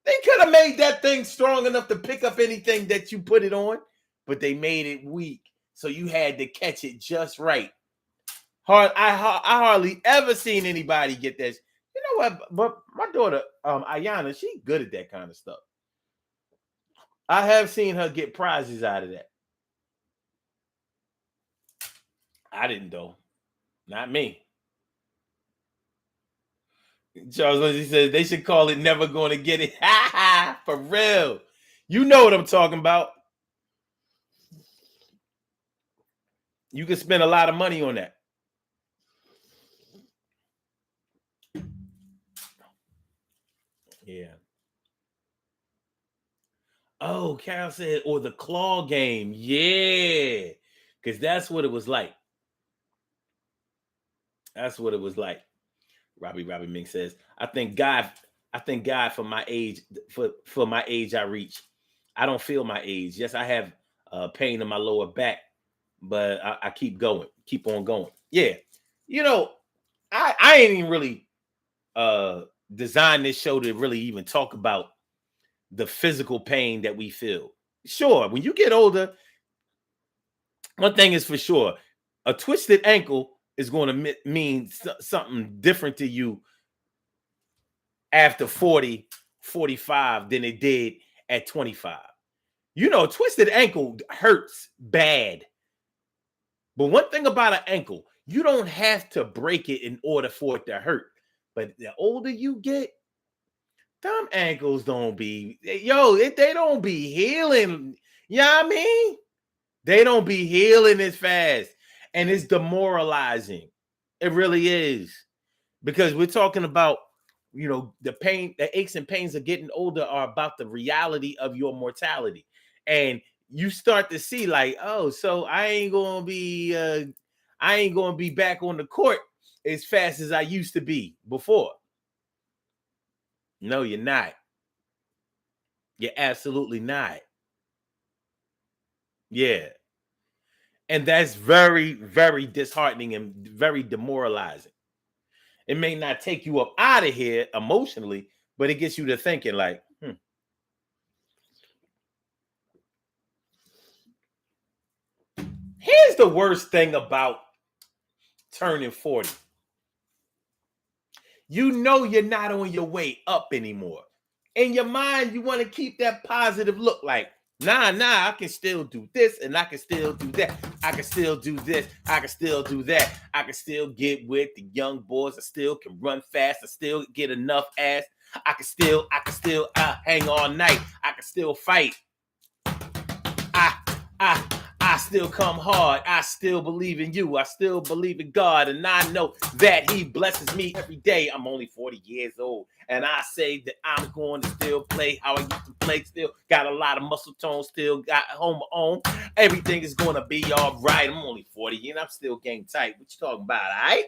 They could have made that thing strong enough to pick up anything that you put it on, but they made it weak. So you had to catch it just right. I hardly ever seen anybody get this. You know what? But my daughter, Ayana, she's good at that kind of stuff. I have seen her get prizes out of that. I didn't though. Not me. Charles Lindsay says they should call it "Never Gonna Get It." For real. You know what I'm talking about. You can spend a lot of money on that. Yeah. Oh, Carol said, or the claw game. Yeah. Because that's what it was like. That's what it was like. Robbie Mink says, I thank God for my age, for my age I reach. I don't feel my age. Yes, I have pain in my lower back, but I keep going, keep on going. Yeah. I ain't even really designed this show to really even talk about the physical pain that we feel. Sure, when you get older, one thing is for sure, a twisted ankle is going to mean something different to you after 40, 45 than it did at 25. A twisted ankle hurts bad. But one thing about an ankle, you don't have to break it in order for it to hurt. But the older you get, them ankles don't be, they don't be healing. You know what I mean? They don't be healing as fast. And it's demoralizing. It really is. Because we're talking about, the pain, the aches and pains of getting older are about the reality of your mortality. And you start to see like, oh, so I ain't gonna be back on the court as fast as I used to be before. No, you're not. You're absolutely not. Yeah. And that's very, very disheartening and very demoralizing. It may not take you up out of here emotionally, but it gets you to thinking like, Here's the worst thing about turning 40. You know you're not on your way up anymore. In your mind, you want to keep that positive look like, nah, I can still do this and I can still do that. I can still do this. I can still do that. I can still get with the young boys. I still can run fast. I still get enough ass. I can still hang all night. I can still fight. I still come hard. I still believe in you. I still believe in God. And I know that he blesses me every day. I'm only 40 years old. And I say that I'm going to still play how I used to play. Still got a lot of muscle tone. Still got home on. Everything is going to be all right. I'm only 40 and I'm still game tight. What you talking about, all right?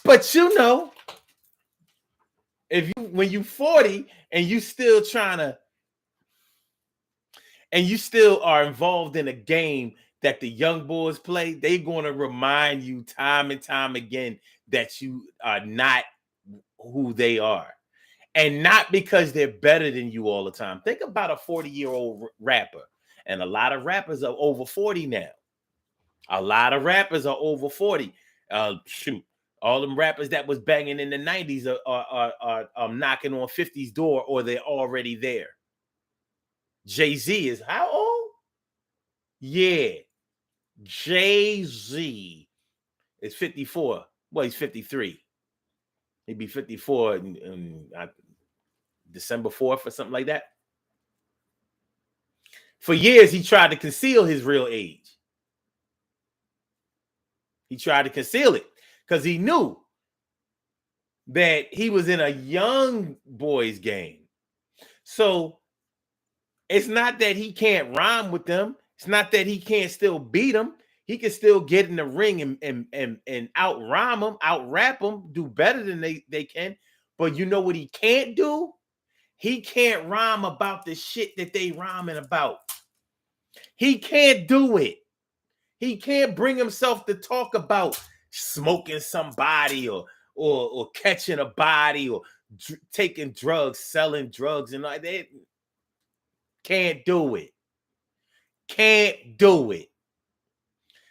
But when you 40 and you still trying to, and you still are involved in a game that the young boys play, they're going to remind you time and time again that you are not who they are. And not because they're better than you all the time. Think about a 40-year-old rapper. And a lot of rappers are over 40 now. A lot of rappers are over 40. Shoot. All them rappers that was banging in the 90s are knocking on 50's door or they're already there. Jay-Z is how old? Yeah. Jay-Z is 54. Well, he's 53. He'd be 54 in December 4th or something like that. For years, he tried to conceal his real age. He tried to conceal it because he knew that he was in a young boy's game. So it's not that he can't rhyme with them. It's not that he can't still beat them. He can still get in the ring and out rhyme them, out rap them, do better than they can. But you know what he can't do? He can't rhyme about the shit that they rhyming about. He can't do it. He can't bring himself to talk about smoking somebody or catching a body or taking drugs, selling drugs, and like that. Can't do it. Can't do it.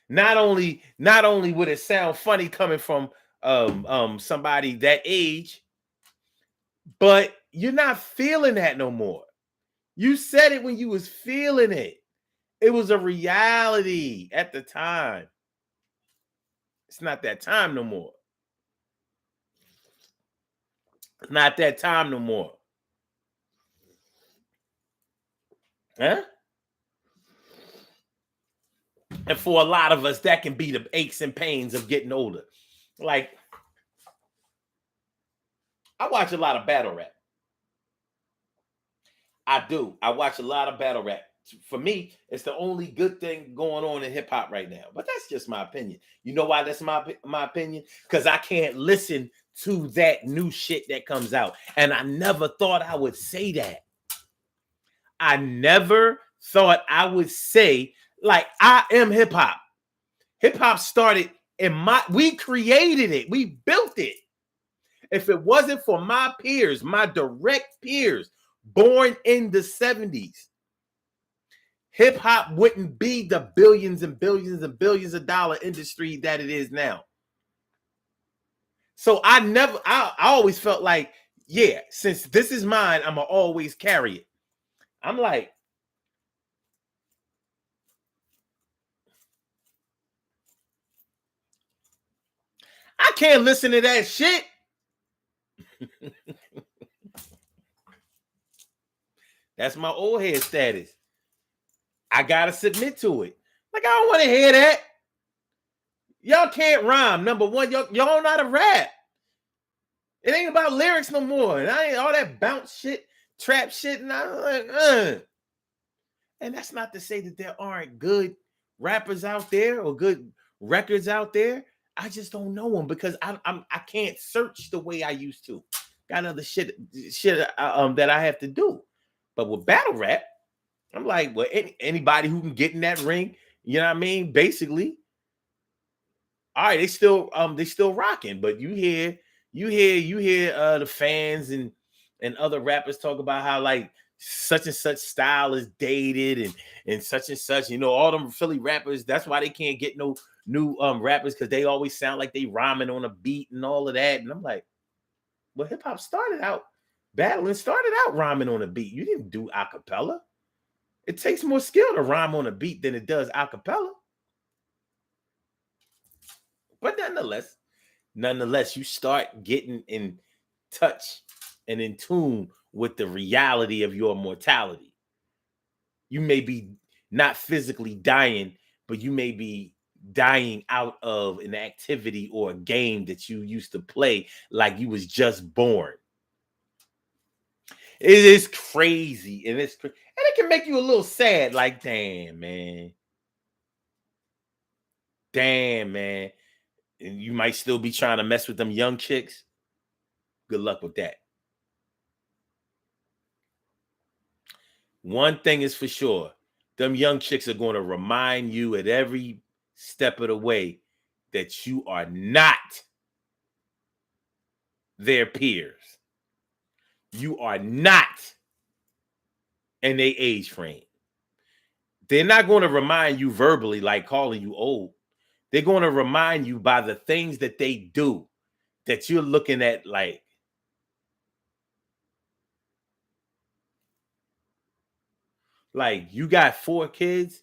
Not only would it sound funny coming from somebody that age, but you're not feeling that no more. You said it when you was feeling it. It was a reality at the time. It's not that time no more. It's not that time no more. Huh? And for a lot of us, that can be the aches and pains of getting older. Like, I watch a lot of battle rap. I do. I watch a lot of battle rap. For me, it's the only good thing going on in hip hop right now. But that's just my opinion. You know why that's my opinion? Because I can't listen to that new shit that comes out. And I never thought I would say that. I never thought I would say, like, I am hip hop. Hip hop started we created it. We built it. If it wasn't for my peers, my direct peers, born in the 70s, hip hop wouldn't be the billions and billions and billions of dollar industry that it is now. So I always felt like, yeah, since this is mine, I'm gonna always carry it. I'm like, I can't listen to that shit. That's my old head status. I gotta submit to it. Like, I don't want to hear that. Y'all can't rhyme. Number one, y'all know how to rap. It ain't about lyrics no more. And I ain't all that bounce shit, trap shit. And I'm like, And that's not to say that there aren't good rappers out there or good records out there. I just don't know them because I can't search the way I used to. Got other shit that I have to do. But with battle rap, I'm like, well, anybody who can get in that ring, you know what I mean? Basically, all right, they still rocking, but you hear the fans and other rappers talk about how like such and such style is dated and such, you know, all them Philly rappers, that's why they can't get no new rappers because they always sound like they rhyming on a beat and all of that. And I'm like, well, hip hop started out rhyming on a beat. You didn't do a cappella. It takes more skill to rhyme on a beat than it does a cappella. But nonetheless, you start getting in touch and in tune with the reality of your mortality. You may be not physically dying, but you may be dying out of an activity or a game that you used to play like you was just born. It is crazy, and it can make you a little sad. Like, damn, man. And you might still be trying to mess with them young chicks. Good luck with that. One thing is for sure, them young chicks are going to remind you at every step of the way that you are not their peers. You are not in their age frame. They're not going to remind you verbally, like calling you old. They're going to remind you by the things that they do that you're looking at like you got 4 kids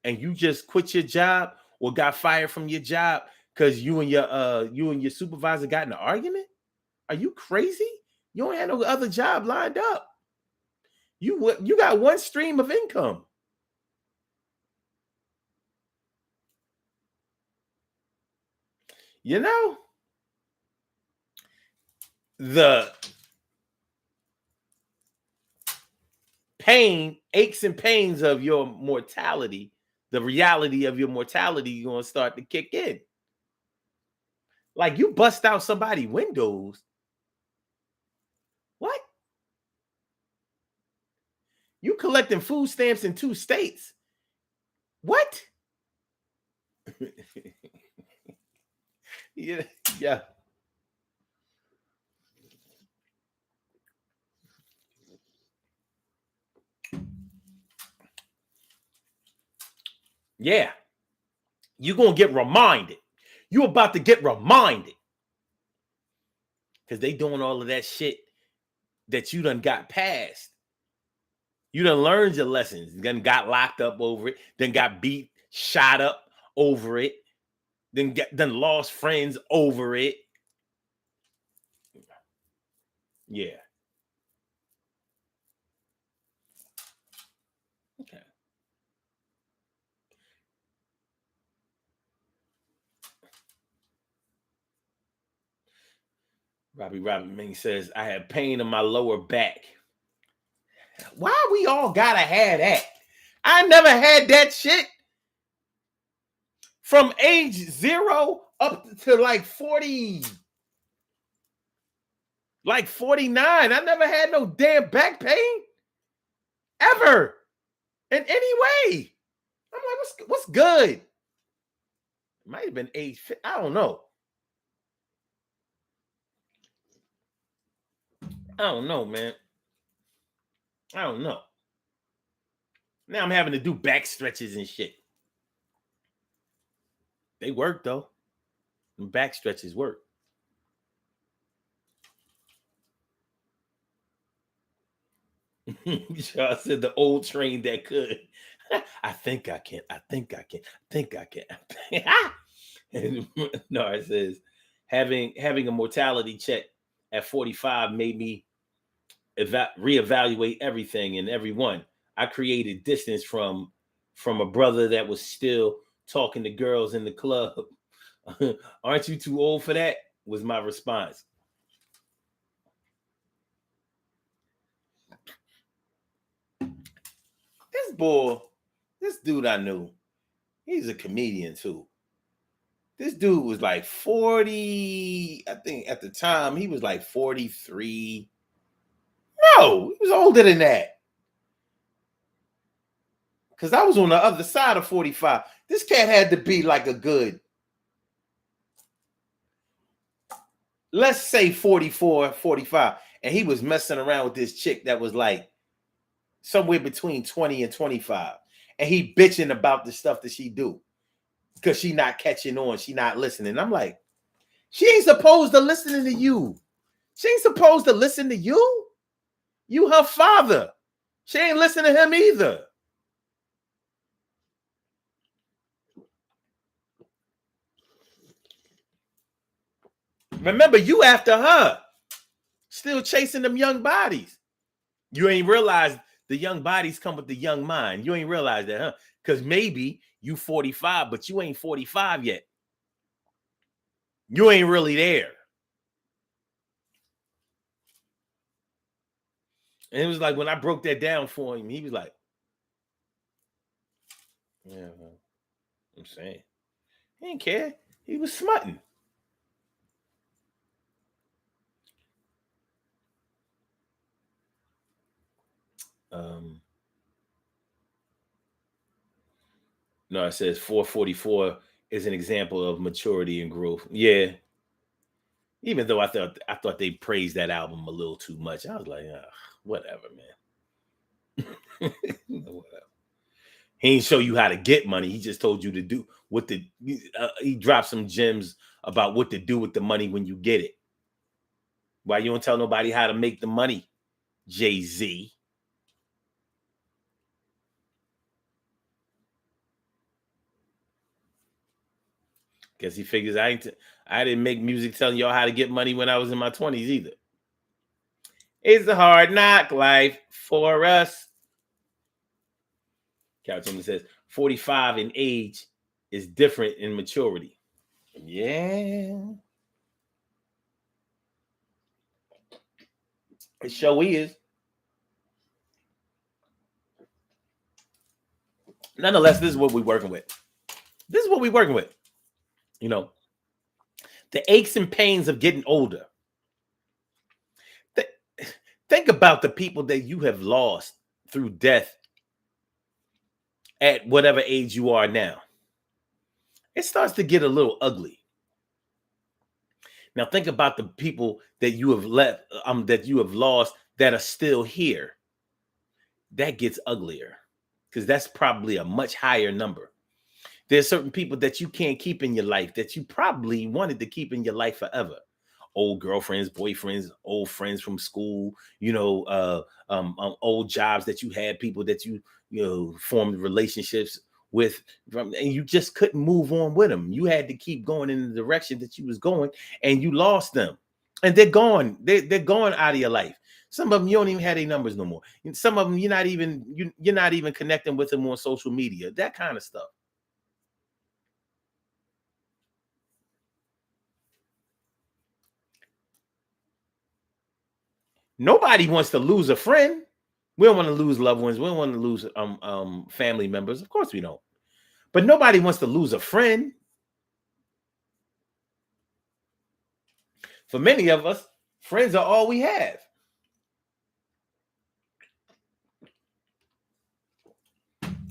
and you just quit your job or got fired from your job because you and your supervisor got in an argument? Are you crazy? You don't have no other job lined up. You got one stream of income. You know, the aches and pains of your mortality, the reality of your mortality, you're gonna start to kick in. Like you bust out somebody's windows. What? You collecting food stamps in 2 states. What? Yeah, yeah. Yeah. You're gonna get reminded. You're about to get reminded. Because they doing all of that shit that you done got past. You done learned your lessons. Then got locked up over it. Then got beat, shot up over it. Then lost friends over it. Yeah. Okay. Robbie Ming says, I have pain in my lower back. Why we all gotta have that? I never had that shit. From age 0 up to like 40, like 49. I never had no damn back pain. Ever. In any way. I'm like, what's good? It might have been age, I don't know. I don't know, man. I don't know. Now I'm having to do back stretches and shit. They work though. And back stretches work. I said the old train that could. I think I can. I think I can. I think I can. And no, it says having a mortality check at 45 made me reevaluate everything and everyone. I created distance from a brother that was still talking to girls in the club. Aren't you too old for that? Was my response. This dude I knew, he's a comedian too. This dude was like 40. I think at the time he was like 43. No, he was older than that. Because I was on the other side of 45. This cat had to be like a good, let's say 44, 45. And he was messing around with this chick that was like somewhere between 20 and 25. And he bitching about the stuff that she do. Because she not catching on. She not listening. I'm like, she ain't supposed to listen to you. She ain't supposed to listen to you. You her father. She ain't listen to him either. Remember, you after her. Still chasing them young bodies. You ain't realize the young bodies come with the young mind. You ain't realize that, huh? Because maybe you 45, but you ain't 45 yet. You ain't really there. And it was like when I broke that down for him, he was like, yeah, well, I'm saying. He didn't care. He was smutting. No, it says 444 is an example of maturity and growth. Yeah. Even though I thought they praised that album a little too much. I was like, whatever, man. Whatever. He ain't show you how to get money. He just told you to do what he dropped some gems about what to do with the money when you get it. Why you don't tell nobody how to make the money, Jay-Z? Guess he figures I didn't make music telling y'all how to get money when I was in my 20s either. It's a hard knock life for us. California says 45 in age is different in maturity. Yeah. It sure is. Nonetheless, this is what we're working with. This is what we're working with. You know, the aches and pains of getting older. Think about the people that you have lost through death at whatever age you are now. It starts to get a little ugly. Now think about the people that you have lost that are still here. That gets uglier because that's probably a much higher number. There's certain people that you can't keep in your life that you probably wanted to keep in your life forever. Old girlfriends, boyfriends, old friends from school, old jobs that you had, people that you formed relationships with, and you just couldn't move on with them. You had to keep going in the direction that you was going, and you lost them, and they're gone. They're gone out of your life. Some of them you don't even have their numbers no more. Some of them you're not even connecting with them on social media. That kind of stuff. Nobody wants to lose a friend. We don't want to lose loved ones. We don't want to lose family members. Of course we don't. But nobody wants to lose a friend. For many of us, friends are all we have.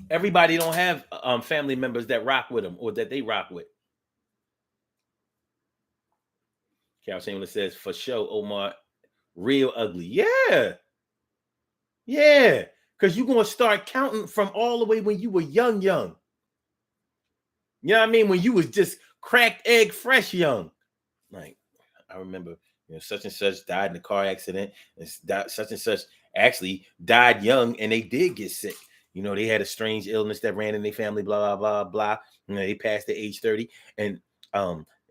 Everybody don't have family members that rock with them or that they rock with. Cal Chamberlain says, for sure, Omar, real ugly. Yeah. Yeah. Because you're going to start counting from all the way when you were young. You know what I mean? When you was just cracked egg fresh young. Like, I remember, such and such died in a car accident. And such and such actually died young and they did get sick. They had a strange illness that ran in their family, blah, blah, blah, blah. They passed the age 30 and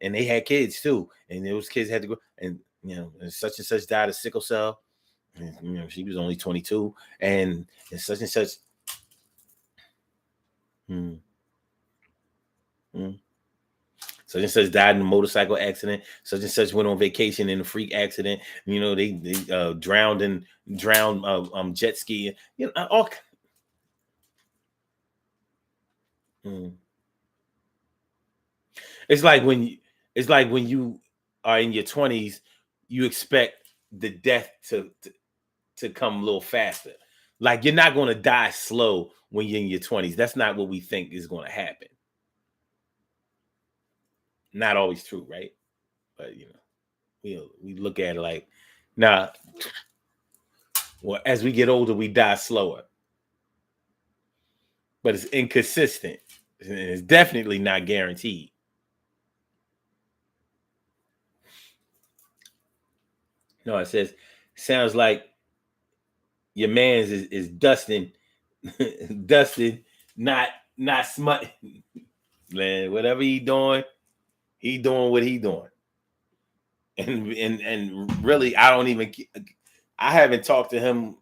they had kids too. And those kids had to go and such and such died of sickle cell. And, she was only 22 and such and such. Such and such died in a motorcycle accident. Such and such went on vacation in a freak accident. They drowned jet skiing. All. It's like when you are in your 20s, you expect the death to come a little faster. Like you're not going to die slow when you're in your 20s. That's not what we think is going to happen. Not always true, right? But we look at it like, nah. Well, as we get older, we die slower. But it's inconsistent. It's definitely not guaranteed. No, it says, sounds like your man's is Dustin, Dustin, not smut. Man, whatever he doing what he doing. And really, I haven't talked to him,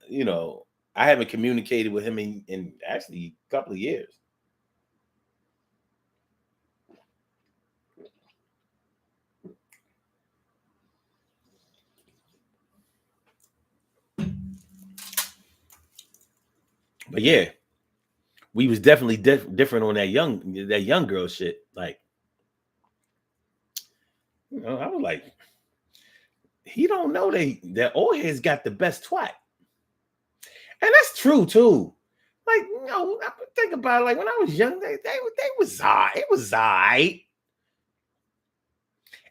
I haven't communicated with him in actually a couple of years. But yeah, we was definitely different on that young girl shit. Like, I was like, he don't know that old heads got the best twat. And that's true too. Like, think about it. Like when I was young, they was alright. It was alright.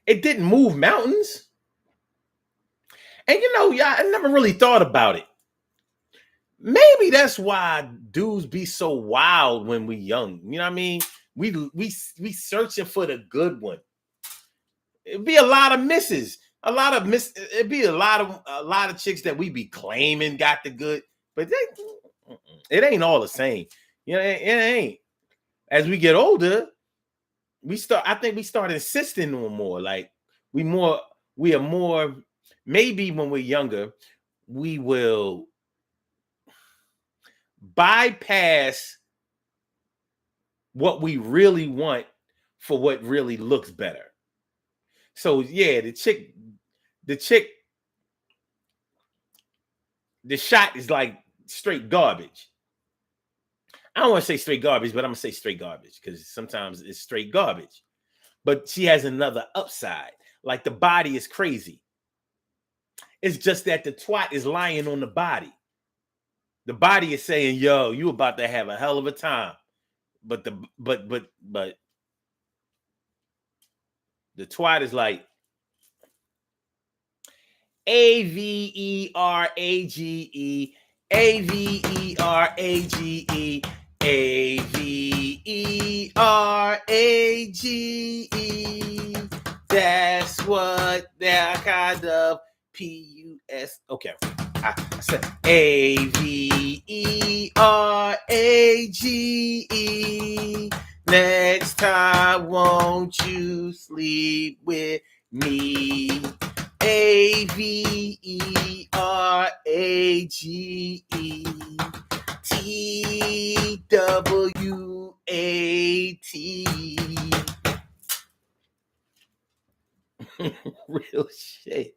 It didn't move mountains. And I never really thought about it. Maybe that's why dudes be so wild when we young. You know what I mean? We searching for the good one. It'd be a lot of misses. It'd be a lot of chicks that we be claiming got the good, but it ain't all the same. It ain't. As we get older, I think we start insisting on more. Like we more, we are more. Maybe when we're younger, we will bypass what we really want for what really looks better. So yeah, the chick, the shot is like straight garbage. I don't want to say straight garbage, but I'm gonna say straight garbage because sometimes it's straight garbage. But she has another upside. Like the body is crazy. It's just that the twat is lying on the body. The body is saying, "Yo, you about to have a hell of a time," but the twat is like Average, Average, Average. That's what that kind of PUS. Okay, I said Average. Next time, won't you sleep with me? Average. Real shit.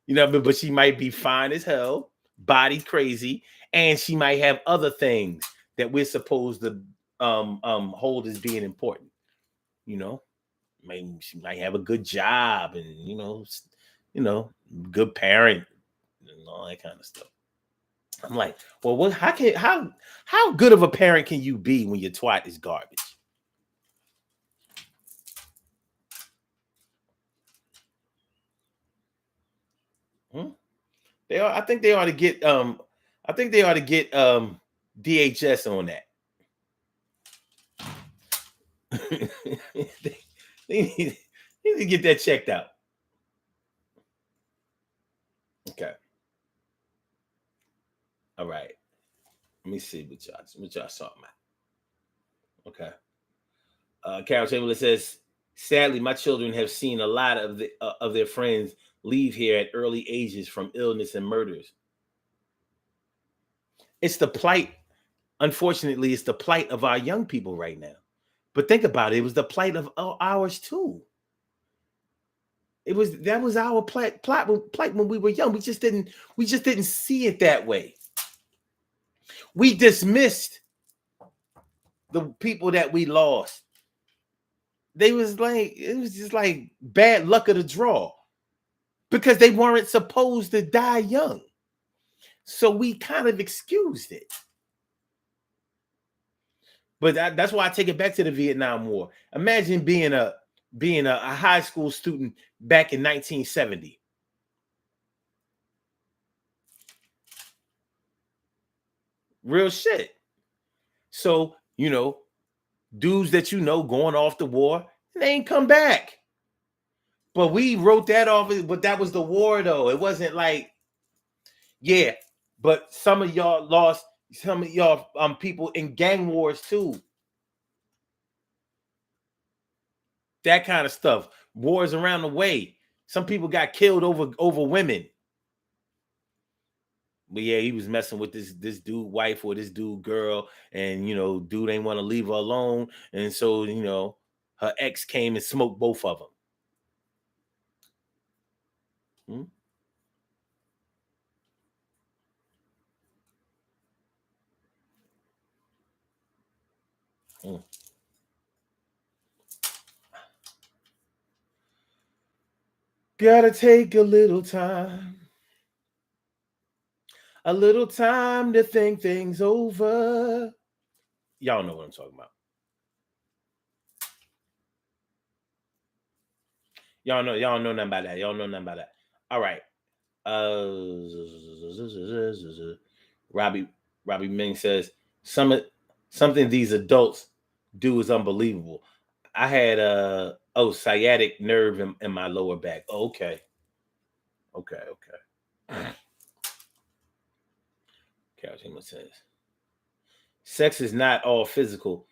You know, but she might be fine as hell, body crazy, and she might have other things that we're supposed to hold as being important. You know, maybe she might have a good job and good parent and all that kind of stuff. I'm like, well, what? How good of a parent can you be when your twat is garbage? Hmm? I think they ought to get I think they ought to get DHS on that. they, they need to get that checked out. Okay. All right. Let me see what y'all talking about. Okay. Carol Chamberlain says, sadly, my children have seen a lot of their friends leave here at early ages from illness and murders. It's the plight. Unfortunately, it's the plight of our young people right now. But think about it. It was the plight of ours too. That was our plight when we were young. We just didn't see it that way. We dismissed the people that we lost. It was just like bad luck of the draw because they weren't supposed to die young. So we kind of excused it. But that's why I take it back to the Vietnam War. Imagine being a high school student back in 1970. Real shit. So, dudes that going off the war, they ain't come back. But we wrote that off, but that was the war though. It wasn't like, yeah, but some of y'all lost some of y'all people in gang wars too. That kind of stuff. Wars around the way. Some people got killed over women. But yeah, he was messing with this dude wife or this dude girl, and dude ain't want to leave her alone, and so her ex came and smoked both of them. Hmm? Hmm. Gotta take a little time to think things over. Y'all know what I'm talking about. Y'all know nothing about that. Y'all know nothing about that. All right. Uh, Robbie Robbie Ming says something these adults do is unbelievable. I had sciatic nerve in my lower back. Oh, okay. Okay. Carol Chima says sex is not all physical.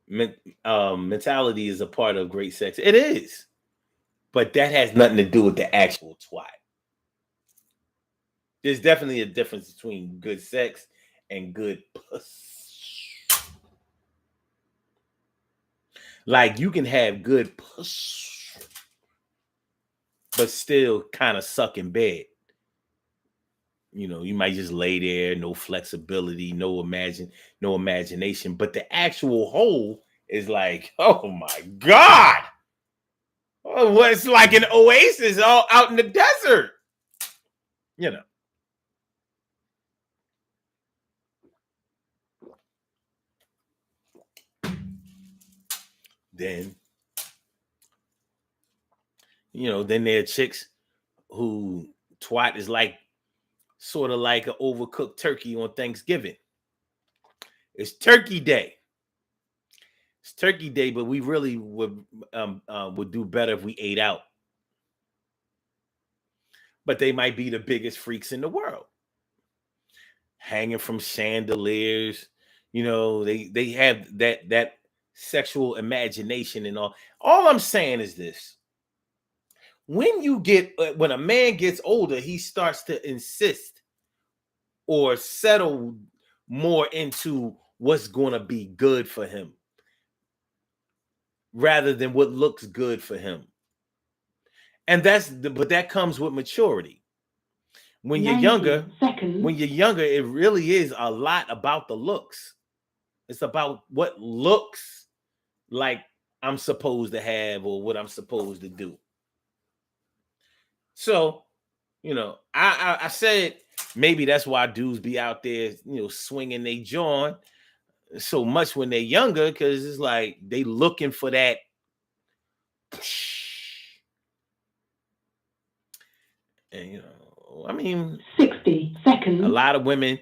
mentality is a part of great sex. It is, but that has nothing to do with the actual twat. There's definitely a difference between good sex and good puss. Like you can have good puss, but still kind of suck in bed. You might just lay there, no flexibility, no imagination. But the actual hole is like, oh my God. Oh, well, it's like an oasis all out in the desert. You know. Then, then there are chicks who twat is like sort of like an overcooked turkey on Thanksgiving. It's Turkey Day. It's Turkey Day, but we really would do better if we ate out. But they might be the biggest freaks in the world, hanging from chandeliers. They have that sexual imagination and all. All I'm saying is this: when a man gets older, he starts to insist or settle more into what's going to be good for him rather than what looks good for him. And but that comes with maturity. When you're younger, it really is a lot about the looks. It's about what looks like I'm supposed to have or what I'm supposed to do. So, I said maybe that's why dudes be out there, swinging they joint so much when they're younger, because it's like they looking for that. And I mean, 60 seconds. A lot of women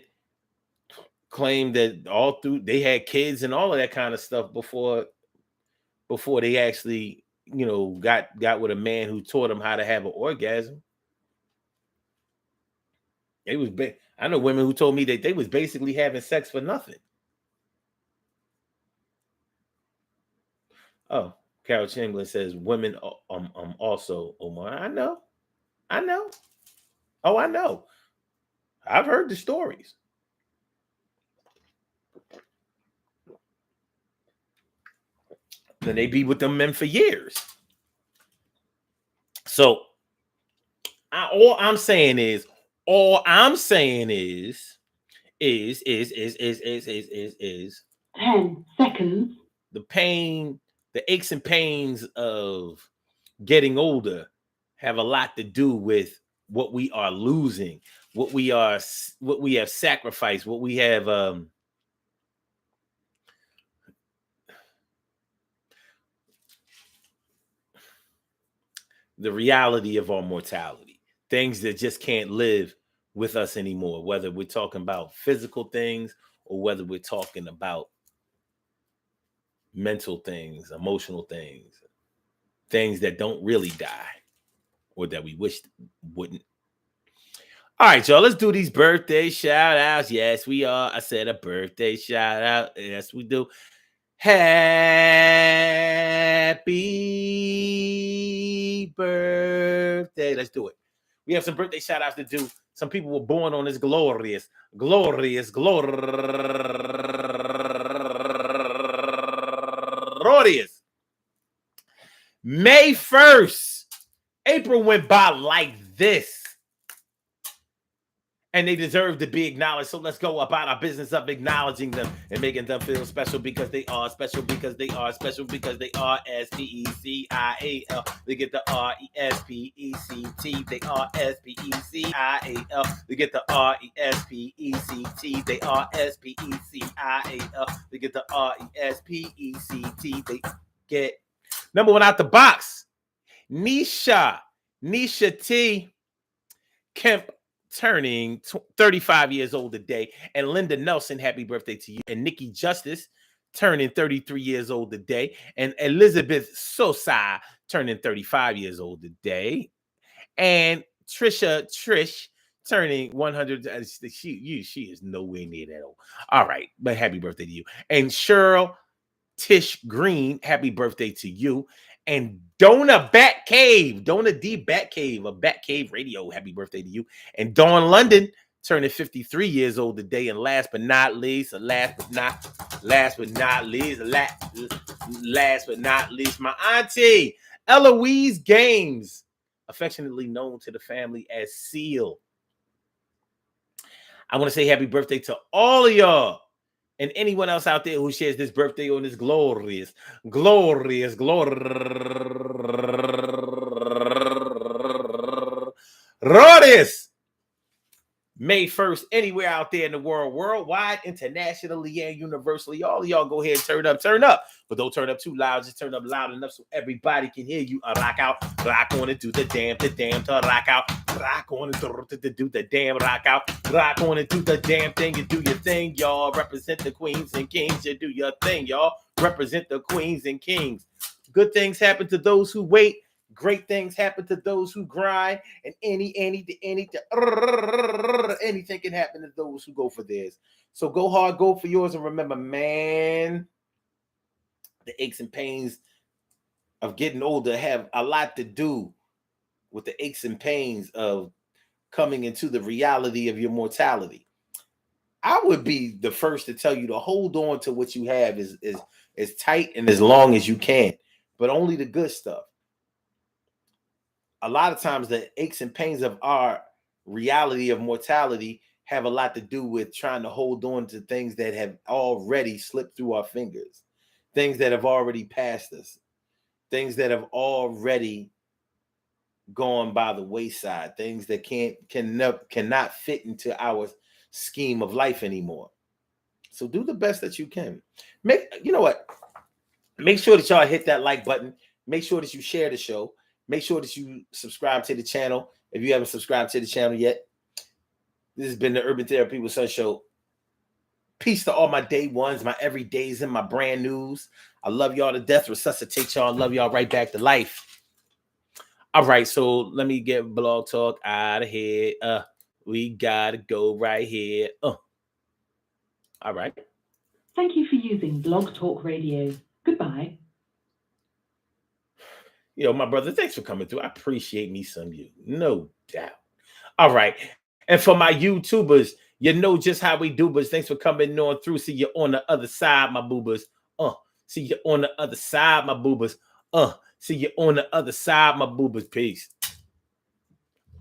claim that all through they had kids and all of that kind of stuff before they actually, got with a man who taught them how to have an orgasm. I know women who told me that they was basically having sex for nothing. Oh, Carol Chamberlain says women also, Omar. I know. Oh, I know. I've heard the stories. Then they be with them men for years. So all I'm saying is 10 seconds. The pain, the aches and pains of getting older have a lot to do with what we are losing, what we have sacrificed, what we have the reality of our mortality, things that just can't live with us anymore, whether we're talking about physical things or whether we're talking about mental things, emotional things that don't really die or that we wish wouldn't. All right, y'all, let's do these birthday shout outs. Yes, we are. I said a birthday shout out. Yes, we do. Happy birthday. Let's do it. We have some birthday shout outs to do. Some people were born on this glorious May 1st. April went by like this. And they deserve to be acknowledged. So let's go about our business of acknowledging them and making them feel special because they are special because they are special because they are SPECIAL. They get the RESPECT. They are SPECIAL. They get the RESPECT. They are SPECIAL. They get the RESPECT. They get number one out the box. Nisha T. Kemp turning 35 years old today. And Linda Nelson, happy birthday to you. And Nikki Justice turning 33 years old today. And Elizabeth Sosa turning 35 years old today. And Trish turning 100. She is nowhere near that old. All right, but happy birthday to you. And Cheryl Tish Green, happy birthday to you. And Donna Batcave, Donna D Batcave of Batcave Radio, happy birthday to you. And Dawn London, turning 53 years old today. And last but not least, last but not least, my auntie, Eloise Games, affectionately known to the family as Seal. I want to say happy birthday to all of y'all. And anyone else out there who shares this birthday on this glorious May 1st, anywhere out there in the world, worldwide, internationally, and universally. All of y'all go ahead and turn up. But don't turn up too loud. Just turn up loud enough so everybody can hear you. Rock out, rock on and do the damn, to rock out. Rock on and do the damn, rock out. Rock on and do the damn thing. You do your thing, y'all. Represent the queens and kings. You do your thing, y'all. Represent the queens and kings. Good things happen to those who wait. Great things happen to those who grind, and anything can happen to those who go for theirs. So go hard, go for yours, and remember, man, the aches and pains of getting older have a lot to do with the aches and pains of coming into the reality of your mortality. I would be the first to tell you to hold on to what you have as tight and as long as you can, but only the good stuff. A lot of times the aches and pains of our reality of mortality have a lot to do with trying to hold on to things that have already slipped through our fingers, things that have already passed us, things that have already gone by the wayside, things that cannot fit into our scheme of life anymore. So do the best that you can. You know what? Make sure that y'all hit that like button. Make sure that you share the show. Make sure that you subscribe to the channel if you haven't subscribed to the channel yet. This has been the Urban Therapy with Sun Show. Peace to all my day ones, my everydays, and my brand news. I love y'all to death. Resuscitate y'all. Love y'all right back to life. All right, so let me get Blog Talk out of here. We gotta go right here. All right. Thank you for using Blog Talk Radio. Goodbye. Yo, my brother, thanks for coming through. I appreciate me some you, no doubt. All right. And for my YouTubers, you know just how we do, but thanks for coming on through. See you on the other side, my boobers. See you on the other side, my boobers. See you on the other side, my boobers. Peace.